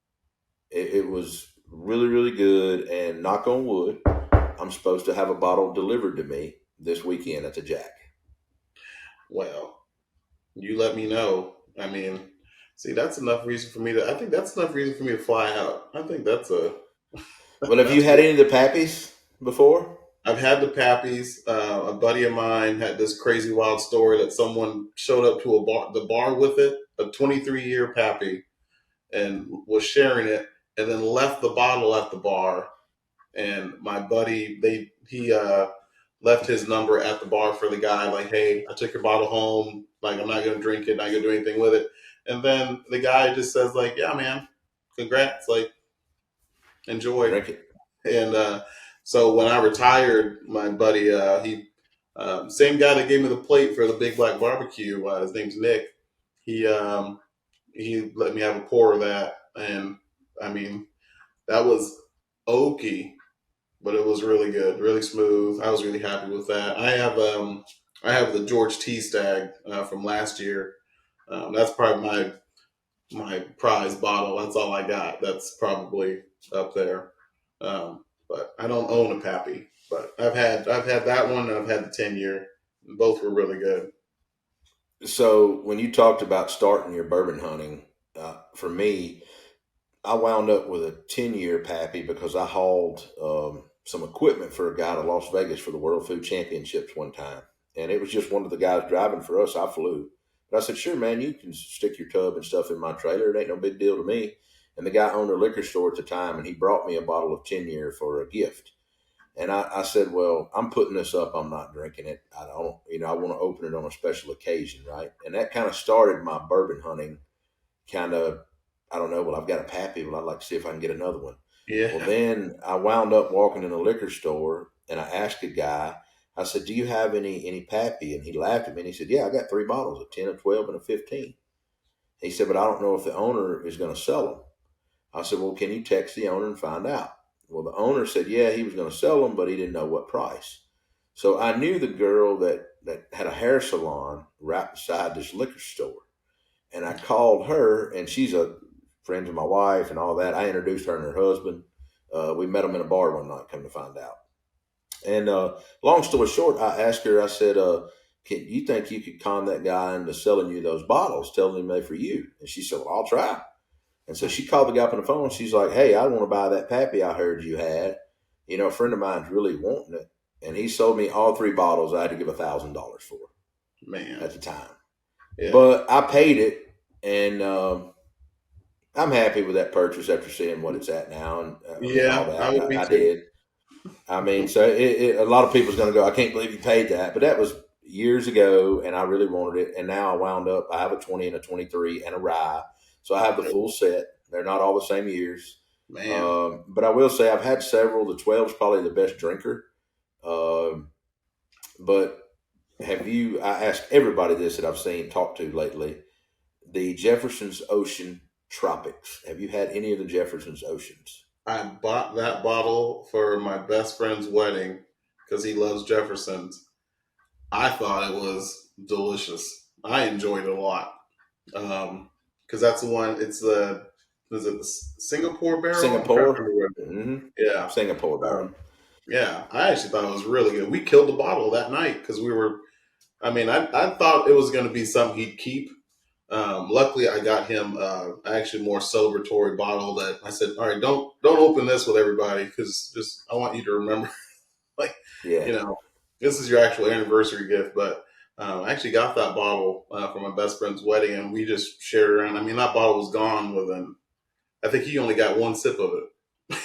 Speaker 5: it was really, really good, and knock on wood, I'm supposed to have a bottle delivered to me this weekend at the Jack.
Speaker 3: Well, you let me know. I mean, see, that's enough reason for me to. I think that's enough reason for me to fly out. I think that's a.
Speaker 5: Well, have you had any of the Pappies before?
Speaker 3: I've had the Pappies. A buddy of mine had this crazy wild story that someone showed up to the bar with it, a 23-year Pappy, and was sharing it, and then left the bottle at the bar. And my buddy, he left his number at the bar for the guy, like, "Hey, I took your bottle home. Like, I'm not going to drink it. Not going to do anything with it." And then the guy just says, like, "Yeah, man, congrats. Like, enjoy."
Speaker 5: Drink it.
Speaker 3: And so when I retired, my buddy, he same guy that gave me the plate for the Big Black Barbecue. His name's Nick. He let me have a pour of that, and I mean, that was oaky. But it was really good, really smooth. I was really happy with that. I have the George T. Stag from last year. That's probably my prize bottle. That's all I got. That's probably up there. But I don't own a Pappy. But I've had that one and I've had the 10-year. Both were really good.
Speaker 5: So when you talked about starting your bourbon hunting, for me, I wound up with a 10-year Pappy because I hauled some equipment for a guy to Las Vegas for the World Food Championships one time. And it was just one of the guys driving for us. I flew. But I said, sure, man, you can stick your tub and stuff in my trailer. It ain't no big deal to me. And the guy owned a liquor store at the time, and he brought me a bottle of 10-year for a gift. And I said, well, I'm putting this up. I'm not drinking it. I don't, I want to open it on a special occasion, right? And that kind of started my bourbon hunting kind of, I don't know, well, I've got a Pappy. Well, I'd like to see if I can get another one.
Speaker 3: Yeah.
Speaker 5: Well, then I wound up walking in a liquor store, and I asked a guy, I said, do you have any Pappy? And he laughed at me, and he said, yeah, I got 3 bottles, a 10, a 12, and a 15. He said, but I don't know if the owner is going to sell them. I said, well, can you text the owner and find out? Well, the owner said, yeah, he was going to sell them, but he didn't know what price. So I knew the girl that had a hair salon right beside this liquor store. And I called her, and she's a friend of my wife and all that. I introduced her and her husband. We met them in a bar one night, come to find out. And long story short, I asked her, I said, can you think you could con that guy into selling you those bottles, telling him they're for you? And she said, well, I'll try. And so she called the guy up on the phone. She's like, hey, I want to buy that Pappy I heard you had. A friend of mine's really wanting it. And he sold me all 3 bottles I had to give $1,000 for.
Speaker 3: Man.
Speaker 5: At the time.
Speaker 3: Yeah.
Speaker 5: But I paid it, and I'm happy with that purchase after seeing what it's at now. And
Speaker 3: yeah,
Speaker 5: all that.
Speaker 3: I would be
Speaker 5: I
Speaker 3: too.
Speaker 5: did. I mean, so a lot of people's going to go, I can't believe you paid that. But that was years ago, and I really wanted it. And now I wound up, I have a 20 and a 23 and a rye. So I have the full set. They're not all the same years.
Speaker 3: Man.
Speaker 5: But I will say I've had several. The 12 is probably the best drinker. But I asked everybody this that I've talked to lately, the Jefferson's Ocean Tropics. Have you had any of the Jefferson's Oceans?
Speaker 3: I bought that bottle for my best friend's wedding because he loves Jefferson's. I thought it was delicious. I enjoyed it a lot. Because that's the one, is it the Singapore barrel?
Speaker 5: Singapore? Mm-hmm.
Speaker 3: Yeah.
Speaker 5: Singapore barrel.
Speaker 3: Yeah, I actually thought it was really good. We killed the bottle that night because I thought it was going to be something he'd keep. Luckily, I got him actually more celebratory bottle that I said, all right, don't open this with everybody because just I want you to remember, this is your actual anniversary gift. But I actually got that bottle for my best friend's wedding, and we just shared it around. I mean, that bottle was gone within, I think he only got 1 sip of it.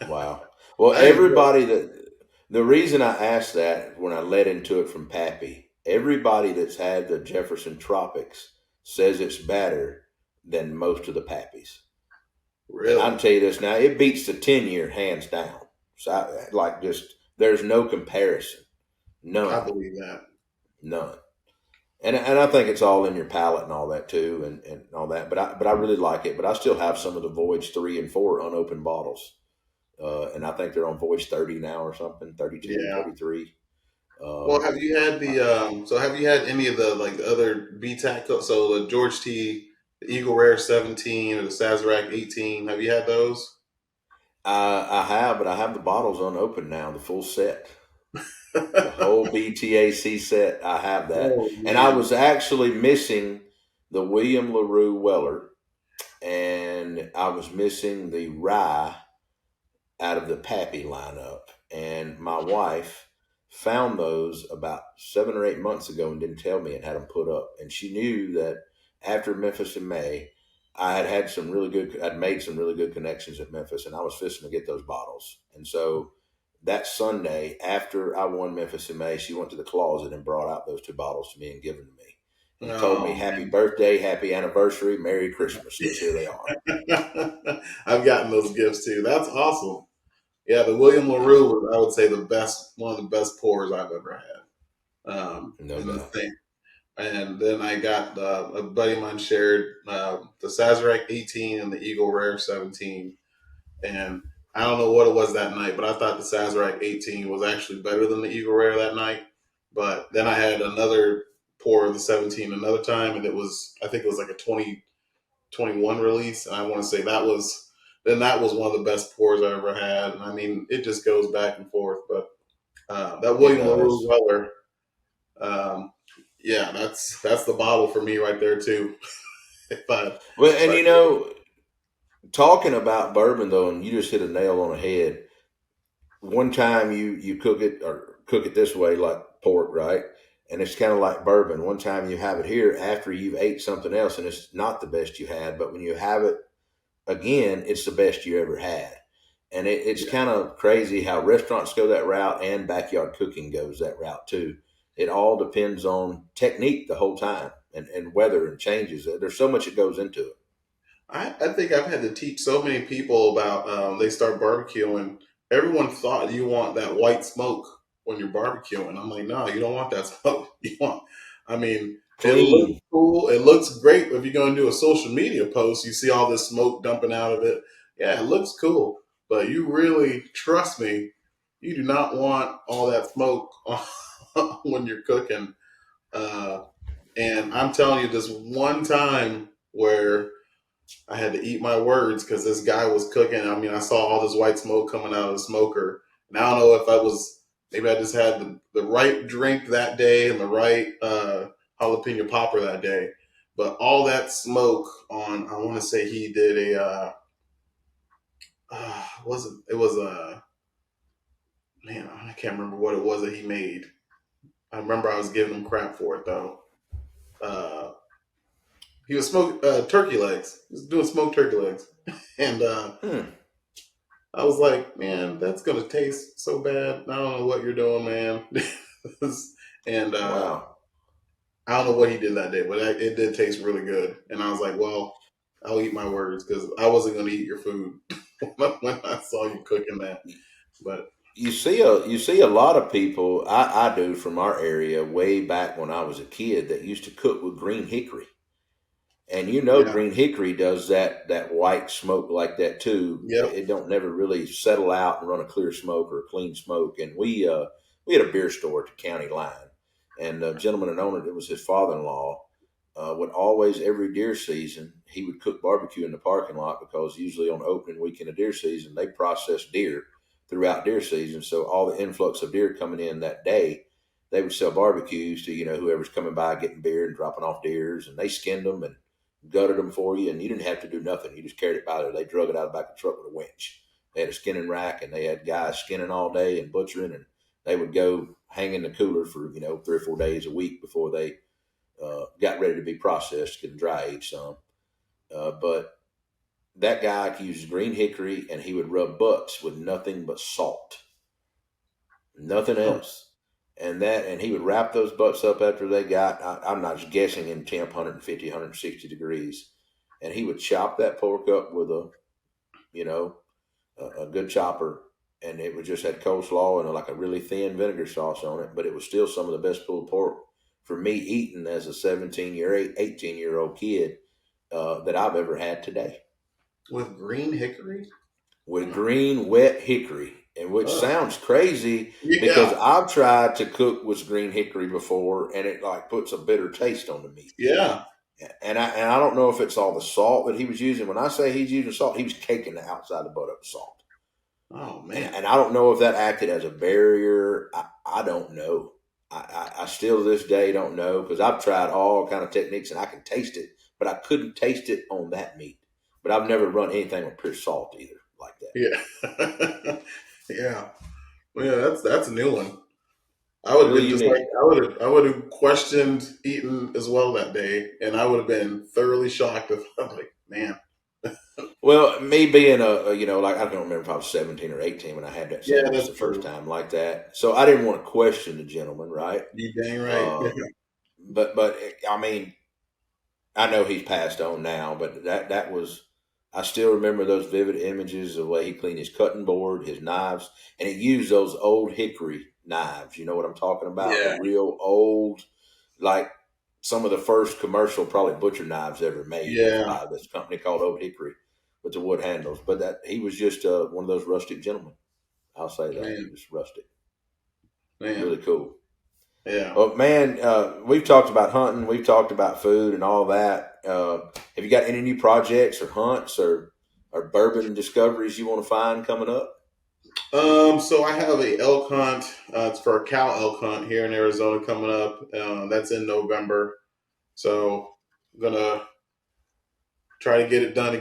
Speaker 5: Wow. Well, the reason I asked that when I led into it from Pappy, everybody that's had the Jefferson Tropics says it's better than most of the Pappies.
Speaker 3: Really?
Speaker 5: And I'll tell you this now, it beats the 10-year hands down. So there's no comparison. None.
Speaker 3: I believe that.
Speaker 5: None. And I think it's all in your palate and all that too, and all that. But I really like it. But I still have some of the Voyage 3 and 4 unopened bottles. And I think they're on Voyage 30 now or something, 32, 33.
Speaker 3: Well, have you had any of the other BTAC? So the George T, the Eagle Rare 17 or the Sazerac 18. Have you had those?
Speaker 5: I have, but I have the bottles unopened now, the full set. The whole BTAC set, I have that.
Speaker 3: Oh,
Speaker 5: and I was actually missing the William LaRue Weller, and I was missing the rye out of the Pappy lineup. And my wife found those about 7 or 8 months ago and didn't tell me and had them put up. And she knew that after Memphis in May, I'd made some really good connections at Memphis, and I was fixing to get those bottles. And so that Sunday, after I won Memphis in May, she went to the closet and brought out those 2 bottles to me and given them to me. And told me, happy birthday, happy anniversary, Merry Christmas. And here they are.
Speaker 3: I've gotten those gifts too. That's awesome. Yeah, the William LaRue was, I would say, one of the best pours I've ever had.
Speaker 5: No doubt.
Speaker 3: And then I got a buddy of mine shared the Sazerac 18 and the Eagle Rare 17. And I don't know what it was that night, but I thought the Sazerac 18 was actually better than the Eagle Rare that night. But then I had another pour of the 17 another time, and I think it was like a 21 release. And I want to say that was one of the best pours I ever had. And I mean, it just goes back and forth. But that William LaRue Weller, yeah, that's the bottle for me right there too.
Speaker 5: Talking about bourbon though, and you just hit a nail on the head. One time you cook it this way, like pork, right? And it's kind of like bourbon. One time you have it here after you've ate something else, and it's not the best you had. But when you have it again, it's the best you ever had. And it's kind of crazy how restaurants go that route and backyard cooking goes that route too. It all depends on technique the whole time and weather and changes. There's so much that goes into it.
Speaker 3: I think I've had to teach so many people about they start barbecuing. Everyone thought you want that white smoke when you're barbecuing. I'm like, no, you don't want that smoke. It looks cool. It looks great if you're going to do a social media post. You see all this smoke dumping out of it. Yeah, it looks cool. But you really, trust me, you do not want all that smoke when you're cooking. And I'm telling you, this one time where I had to eat my words because this guy was cooking. I mean, I saw all this white smoke coming out of the smoker. And I don't know if maybe I just had the right drink that day and the right jalapeno popper that day. But all that smoke I want to say he did man, I can't remember what it was that he made. I remember I was giving him crap for it though. He was smoking turkey legs. He was doing smoked turkey legs. And I was like, man, that's going to taste so bad. I don't know what you're doing, man. And
Speaker 5: wow.
Speaker 3: I don't know what he did that day, but it did taste really good. And I was like, well, I'll eat my words because I wasn't going to eat your food when I saw you cooking that. But
Speaker 5: you see a lot of people, I do from our area way back when I was a kid that used to cook with green hickory. And green hickory does that white smoke like that too.
Speaker 3: Yep.
Speaker 5: It don't never really settle out and run a clear smoke or a clean smoke. And we had a beer store at the county line, and the gentleman that owned it was his father-in-law. Would always every deer season he would cook barbecue in the parking lot because usually on opening weekend of deer season they process deer throughout deer season. So all the influx of deer coming in that day, they would sell barbecues to whoever's coming by getting beer and dropping off deers, and they skinned them and gutted them for you, and you didn't have to do nothing. You just carried it by there. They drug it out of the back of the truck with a winch. They had a skinning rack, and they had guys skinning all day and butchering, and they would go hang in the cooler for 3 or 4 days a week before they got ready to be processed and dry aged some. But that guy uses green hickory, and he would rub butts with nothing but salt, nothing else. And he would wrap those butts up after they got, I'm not just guessing, in temp 150, 160 degrees. And he would chop that pork up with a good chopper. And it would just had coleslaw and like a really thin vinegar sauce on it. But it was still some of the best pulled pork for me eating as a 18-year-old kid that I've ever had today.
Speaker 3: With green hickory?
Speaker 5: With green wet hickory. And which sounds crazy because I've tried to cook with green hickory before, and it like puts a bitter taste on the meat.
Speaker 3: Yeah.
Speaker 5: And I don't know if it's all the salt that he was using. When I say he's using salt, he was caking the outside of the butt up with salt.
Speaker 3: Oh man.
Speaker 5: And I don't know if that acted as a barrier. I don't know. I still to this day don't know because I've tried all kind of techniques and I can taste it, but I couldn't taste it on that meat. But I've never run anything with pure salt either like that.
Speaker 3: Yeah. Yeah. Well, yeah, that's a new one. I would have been just like I would have questioned eating as well that day, and I would have been thoroughly shocked if I'm like, man.
Speaker 5: Well, me being like I don't remember if I was 17 or 18 when I had that sandwich the first time like that. So I didn't want to question the gentleman, right?
Speaker 3: You dang right.
Speaker 5: But I mean, I know he's passed on now, but that was. I still remember those vivid images of the way he cleaned his cutting board, his knives, and he used those old hickory knives. You know what I'm talking about?
Speaker 3: Yeah.
Speaker 5: The real old, like some of the first commercial probably butcher knives ever made.
Speaker 3: Yeah.
Speaker 5: By this company called Old Hickory with the wood handles. But he was just one of those rustic gentlemen. I'll say that.
Speaker 3: Man.
Speaker 5: He was rustic.
Speaker 3: Man.
Speaker 5: Really cool.
Speaker 3: Yeah.
Speaker 5: Well, man, we've talked about hunting, we've talked about food and all that. Have you got any new projects or hunts or bourbon discoveries you want to find coming up?
Speaker 3: So I have a elk hunt. It's for a cow elk hunt here in Arizona coming up. That's in November. So I'm gonna try to get it done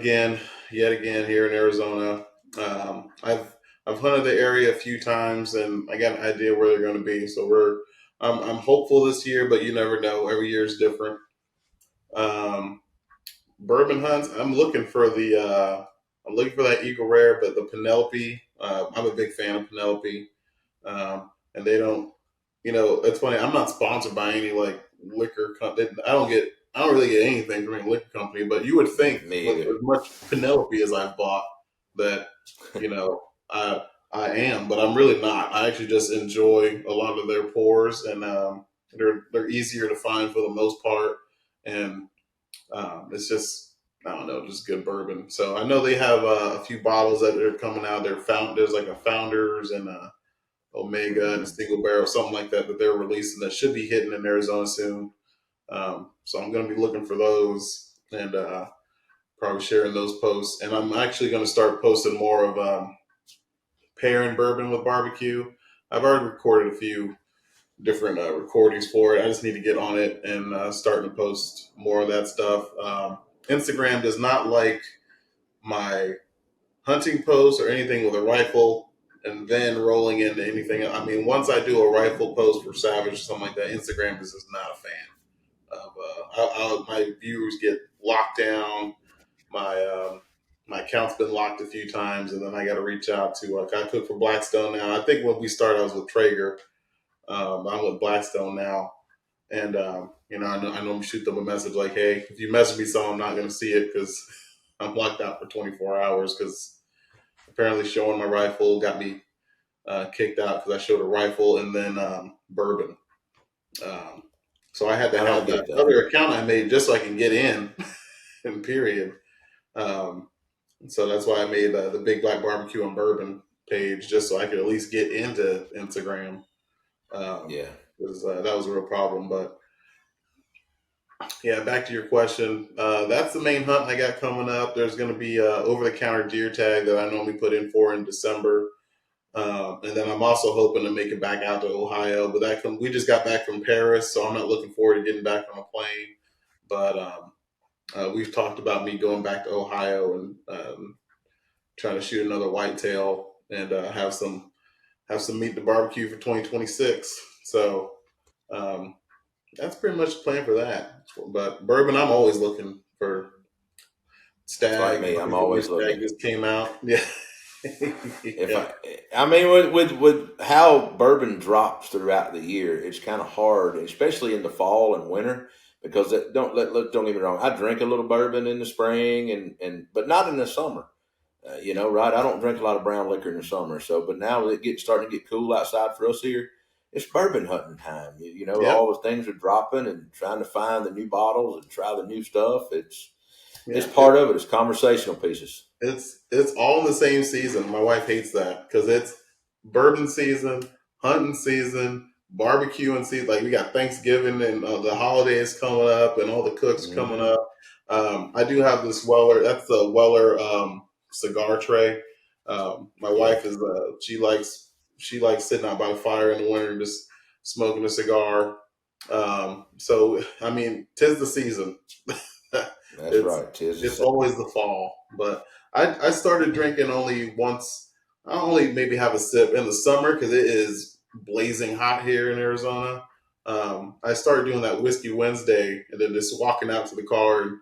Speaker 3: yet again here in Arizona. I've hunted the area a few times, and I got an idea where they're going to be. So I'm hopeful this year, but you never know. Every year is different. Um, Bourbon hunts. I'm looking for that Eagle Rare, but the Penelope. I'm a big fan of Penelope, and they don't. It's funny. I'm not sponsored by any like liquor company. I don't really get anything from any liquor company, but you would think
Speaker 5: Me
Speaker 3: with
Speaker 5: either.
Speaker 3: as much Penelope as I've bought that, you know, I I am, but I'm really not. I actually just enjoy a lot of their pours, and they're easier to find for the most part, and it's just I don't know, just good bourbon. So I know they have a few bottles that are coming out. There's like a Founders and a Omega and a
Speaker 5: Hmm.
Speaker 3: single barrel, something like that they're releasing that should be hitting in Arizona soon. So I'm going to be looking for those and probably sharing those posts. And I'm actually going to start posting more of pairing bourbon with barbecue. I've already recorded a few different recordings for it. I just need to get on it and start to post more of that stuff. Instagram does not like my hunting posts or anything with a rifle and then rolling into anything. I mean, once I do a rifle post for Savage or something like that, Instagram is just not a fan of. My viewers get locked down. My my account's been locked a few times, and then I got to reach out to. I cook for Blackstone now. I think when we started, I was with Traeger. I'm with Blackstone now, and I normally shoot them a message like, "Hey, if you message me, so I'm not going to see it because I'm locked out for 24 hours because apparently showing my rifle got me kicked out because I showed a rifle and then bourbon. Um, so I had to
Speaker 5: I don't
Speaker 3: have that
Speaker 5: get that.
Speaker 3: other account I made just so I can get in, in period. Um, so that's why I made the Big Black Barbecue and Bourbon page just so I could at least get into Instagram. Um,
Speaker 5: Yeah.
Speaker 3: 'Cause, that was a real problem. But yeah, back to your question. That's the main hunt I got coming up. There's going to be over the counter deer tag that I normally put in for in December. And then I'm also hoping to make it back out to Ohio, but we just got back from Paris, so I'm not looking forward to getting back on a plane. But we've talked about me going back to Ohio and trying to shoot another whitetail and have some meat to barbecue for 2026. So um, that's pretty much the plan for that. But bourbon, I'm always looking for
Speaker 5: It's like
Speaker 3: stag.
Speaker 5: me. I'm
Speaker 3: Your
Speaker 5: always
Speaker 3: stag
Speaker 5: looking.
Speaker 3: just came out. Yeah.
Speaker 5: If
Speaker 3: Yeah.
Speaker 5: I mean, with how bourbon drops throughout the year, it's kind of hard, especially in the fall and winter, because don't get me wrong. I drink a little bourbon in the spring and but not in the summer. Right? I don't drink a lot of brown liquor in the summer. So, but now it gets starting to get cool outside for us here. It's bourbon hunting time.
Speaker 3: Yep.
Speaker 5: All the things are dropping and trying to find the new bottles and try the new stuff. It's
Speaker 3: Yeah.
Speaker 5: part of it. It's conversational pieces.
Speaker 3: It's all in the same season. My wife hates that because it's bourbon season, hunting season, barbecuing season. Like we got Thanksgiving and the holidays coming up, and all the cooks are coming
Speaker 5: Hmm.
Speaker 3: up. I do have this Weller. That's the Weller cigar tray. My
Speaker 5: Yeah,
Speaker 3: wife is she likes sitting out by the fire in the winter and just smoking a cigar. So I mean, 'tis the season.
Speaker 5: that's
Speaker 3: it's
Speaker 5: right. Tis the
Speaker 3: it's
Speaker 5: same.
Speaker 3: always the fall. But I started drinking only once. I only maybe have a sip in the summer because it is blazing hot here in Arizona. I started doing that whiskey Wednesday and then just walking out to the car and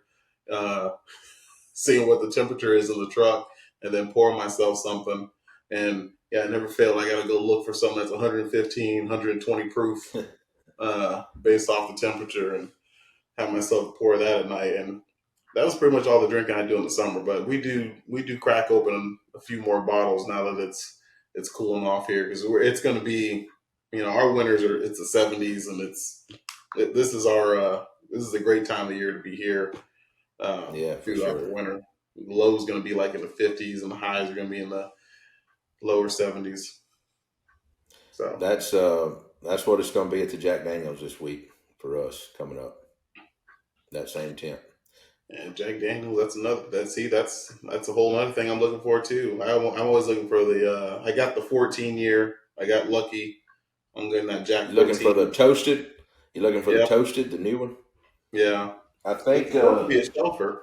Speaker 3: uh, seeing what the temperature is in the truck and then pouring myself something. And yeah, I never failed. I got to go look for something that's 115, 120 proof based off the temperature and have myself pour that at night. And that was pretty much all the drinking I do in the summer. But we do crack open a few more bottles now that it's cooling off here because it's going to be our winters are it's the 70s and this is this is a great time of year to be here
Speaker 5: Yeah, for
Speaker 3: throughout the
Speaker 5: sure.
Speaker 3: winter. The low is going to be like in the 50s and the highs are going to be in the lower 70s. So
Speaker 5: That's that's what it's going to be at the Jack Daniels this week for us coming up. That same tent.
Speaker 3: And Jack Daniels, that's a whole other thing I'm looking for too. I'm always looking for the. I got the 14 year. I got lucky. I'm getting that Jack.
Speaker 5: Looking for the toasted. You looking for the
Speaker 3: Yep.
Speaker 5: toasted, the new one?
Speaker 3: Yeah.
Speaker 5: I think
Speaker 3: It's supposed to be a shelfer.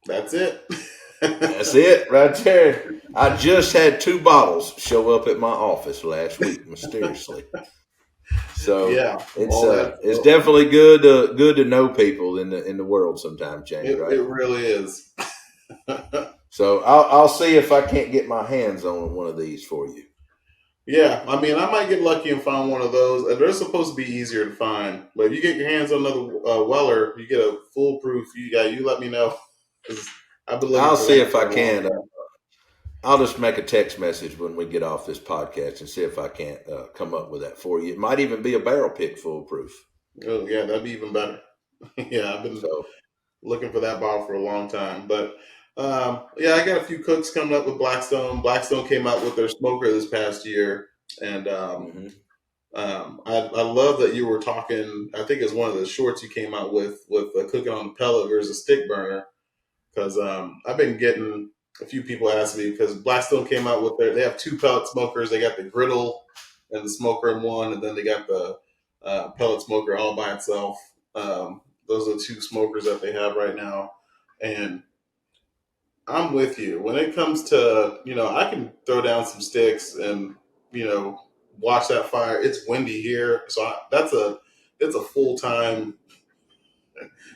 Speaker 3: That's it.
Speaker 5: That's it right there. I just had 2 bottles show up at my office last week mysteriously. So
Speaker 3: Yeah,
Speaker 5: it's definitely good to know people in the world sometimes, James. Right?
Speaker 3: It really is.
Speaker 5: So I'll see if I can't get my hands on one of these for you.
Speaker 3: Yeah, I mean, I might get lucky and find one of those. They're supposed to be easier to find, but if you get your hands on another Weller, you get a foolproof. You let me know. I've been looking.
Speaker 5: I'll see if I can. I'll just make a text message when we get off this podcast and see if I can't come up with that for you. It might even be a barrel pick foolproof.
Speaker 3: Oh yeah, that'd be even better. Yeah, I've been looking for that bottle for a long time, but. Yeah, I got a few cooks coming up with Blackstone. Blackstone came out with their smoker this past year, and I love that you were talking. I think it's one of the shorts you came out with cooking on the pellet versus stick burner, because I've been getting a few people asking me because Blackstone came out with they have 2 pellet smokers. They got the griddle and the smoker in one, and then they got the pellet smoker all by itself. Those are the 2 smokers that they have right now, and I'm with you. When it comes to, I can throw down some sticks and, watch that fire. It's windy here. So it's a full-time,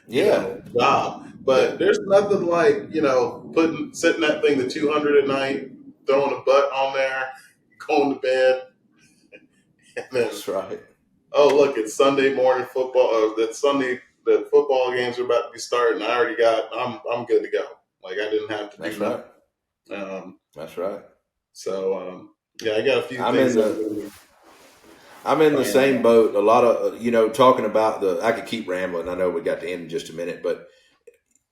Speaker 3: job. But there's nothing like, setting that thing to 200 at night, throwing a butt on there, going to bed. And then,
Speaker 5: That's right.
Speaker 3: Oh, look, it's Sunday morning football. The football games are about to be starting. I'm good to go. Like I didn't have to do
Speaker 5: that.
Speaker 3: That's
Speaker 5: right.
Speaker 3: So I got a few things.
Speaker 5: I'm in the same boat. A lot of talking about I could keep rambling. I know we got to end in just a minute, but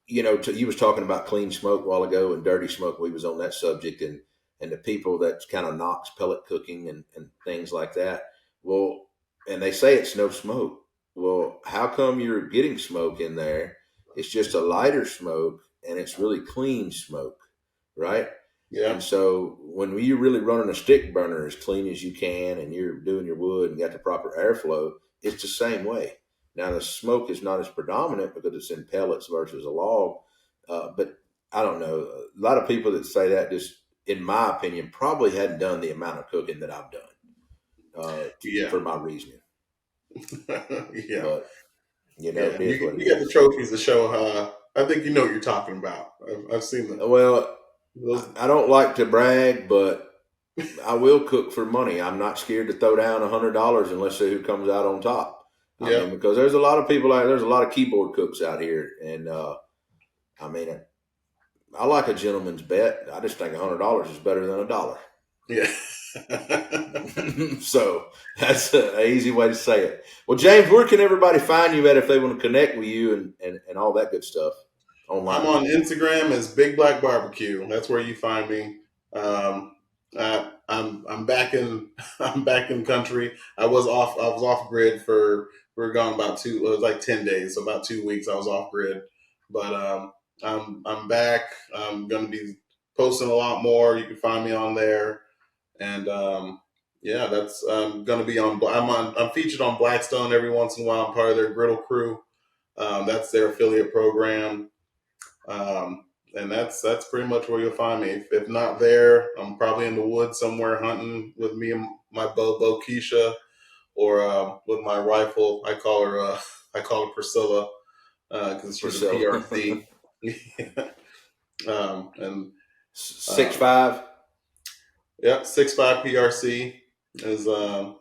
Speaker 5: you was talking about clean smoke a while ago and dirty smoke. We was on that subject and the people that kind of knocks pellet cooking and things like that. Well, and they say it's no smoke. Well, how come you're getting smoke in there? It's just a lighter smoke. And it's really clean smoke, right?
Speaker 3: Yeah.
Speaker 5: And so when you're really running a stick burner as clean as you can and you're doing your wood and got the proper airflow, it's the same way. Now, the smoke is not as predominant because it's in pellets versus a log. But I don't know. A lot of people that say that just, in my opinion, probably hadn't done the amount of cooking that I've done for my reasoning.
Speaker 3: Yeah.
Speaker 5: But,
Speaker 3: you got the trophies to show I think you know what you're talking about. I've seen them.
Speaker 5: Well, I don't like to brag, but I will cook for money. I'm not scared to throw down $100 and let's see who comes out on top. I mean, because there's a lot of people out there. There's a lot of keyboard cooks out here. And, I like a gentleman's bet. I just think $100 is better than $1.
Speaker 3: Yeah.
Speaker 5: So that's an easy way to say it. Well, James, where can everybody find you at if they want to connect with you and all that good stuff online?
Speaker 3: I'm on Instagram as Big Black Barbecue. That's where you find me. I'm back in country. I was off grid we were gone about 10 days, so about 2 weeks I was off grid. But I'm back. I'm gonna be posting a lot more. You can find me on there. And that's going to be I'm featured on Blackstone every once in a while. I'm part of their griddle crew. That's their affiliate program. And that's pretty much where you'll find me. If not there, I'm probably in the woods somewhere hunting with me and my Bo Keisha, or with my rifle. I call her Priscilla because she's a PRC. And
Speaker 5: 6'5".
Speaker 3: Yep, 6'5" PRC is now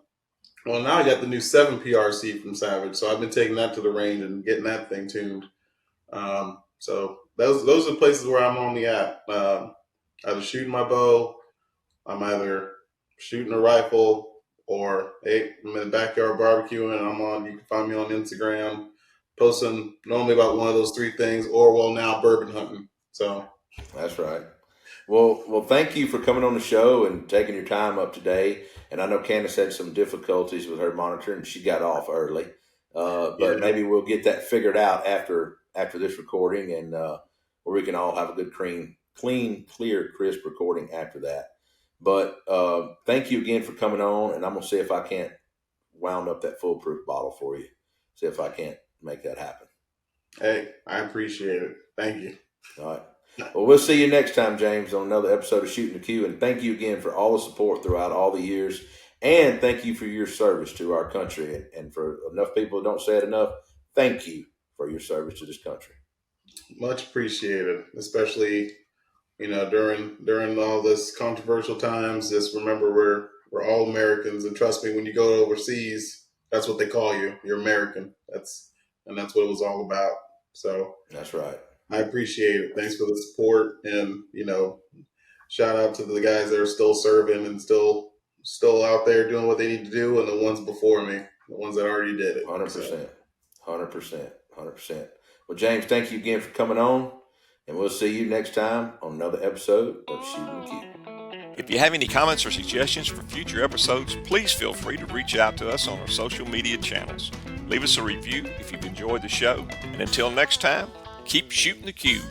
Speaker 3: I got the new 7 PRC from Savage, so I've been taking that to the range and getting that thing tuned. So those are the places where I'm only at. Either shooting my bow, I'm either shooting a rifle, or hey, I'm in the backyard barbecuing. You can find me on Instagram, posting normally about one of those 3 things, or now bourbon hunting. So
Speaker 5: that's right. Well, thank you for coming on the show and taking your time up today. And I know Candace had some difficulties with her monitor, and she got off early. But maybe we'll get that figured out after this recording, and where we can all have a good, clean, clear, crisp recording after that. But thank you again for coming on, and I'm gonna see if I can't wound up that foolproof bottle for you. See if I can't make that happen.
Speaker 3: Hey, I appreciate it. Thank you.
Speaker 5: All right. Well, we'll see you next time, James, on another episode of Shootin' the Q. And thank you again for all the support throughout all the years. And thank you for your service to our country. And for enough people who don't say it enough, thank you for your service to this country.
Speaker 3: Much appreciated, especially, during all this controversial times. Just remember we're all Americans, and trust me, when you go overseas, that's what they call you. You're American. That's what it was all about. So
Speaker 5: that's right.
Speaker 3: I appreciate it. Thanks for the support, and shout out to the guys that are still serving and still out there doing what they need to do, and the ones before me, the ones that already did it.
Speaker 5: 100%. Well, James, thank you again for coming on, and we'll see you next time on another episode of Shootin' the Q.
Speaker 1: If you have any comments or suggestions for future episodes, please feel free to reach out to us on our social media channels. Leave us a review if you've enjoyed the show, and until next time, keep shooting the Q.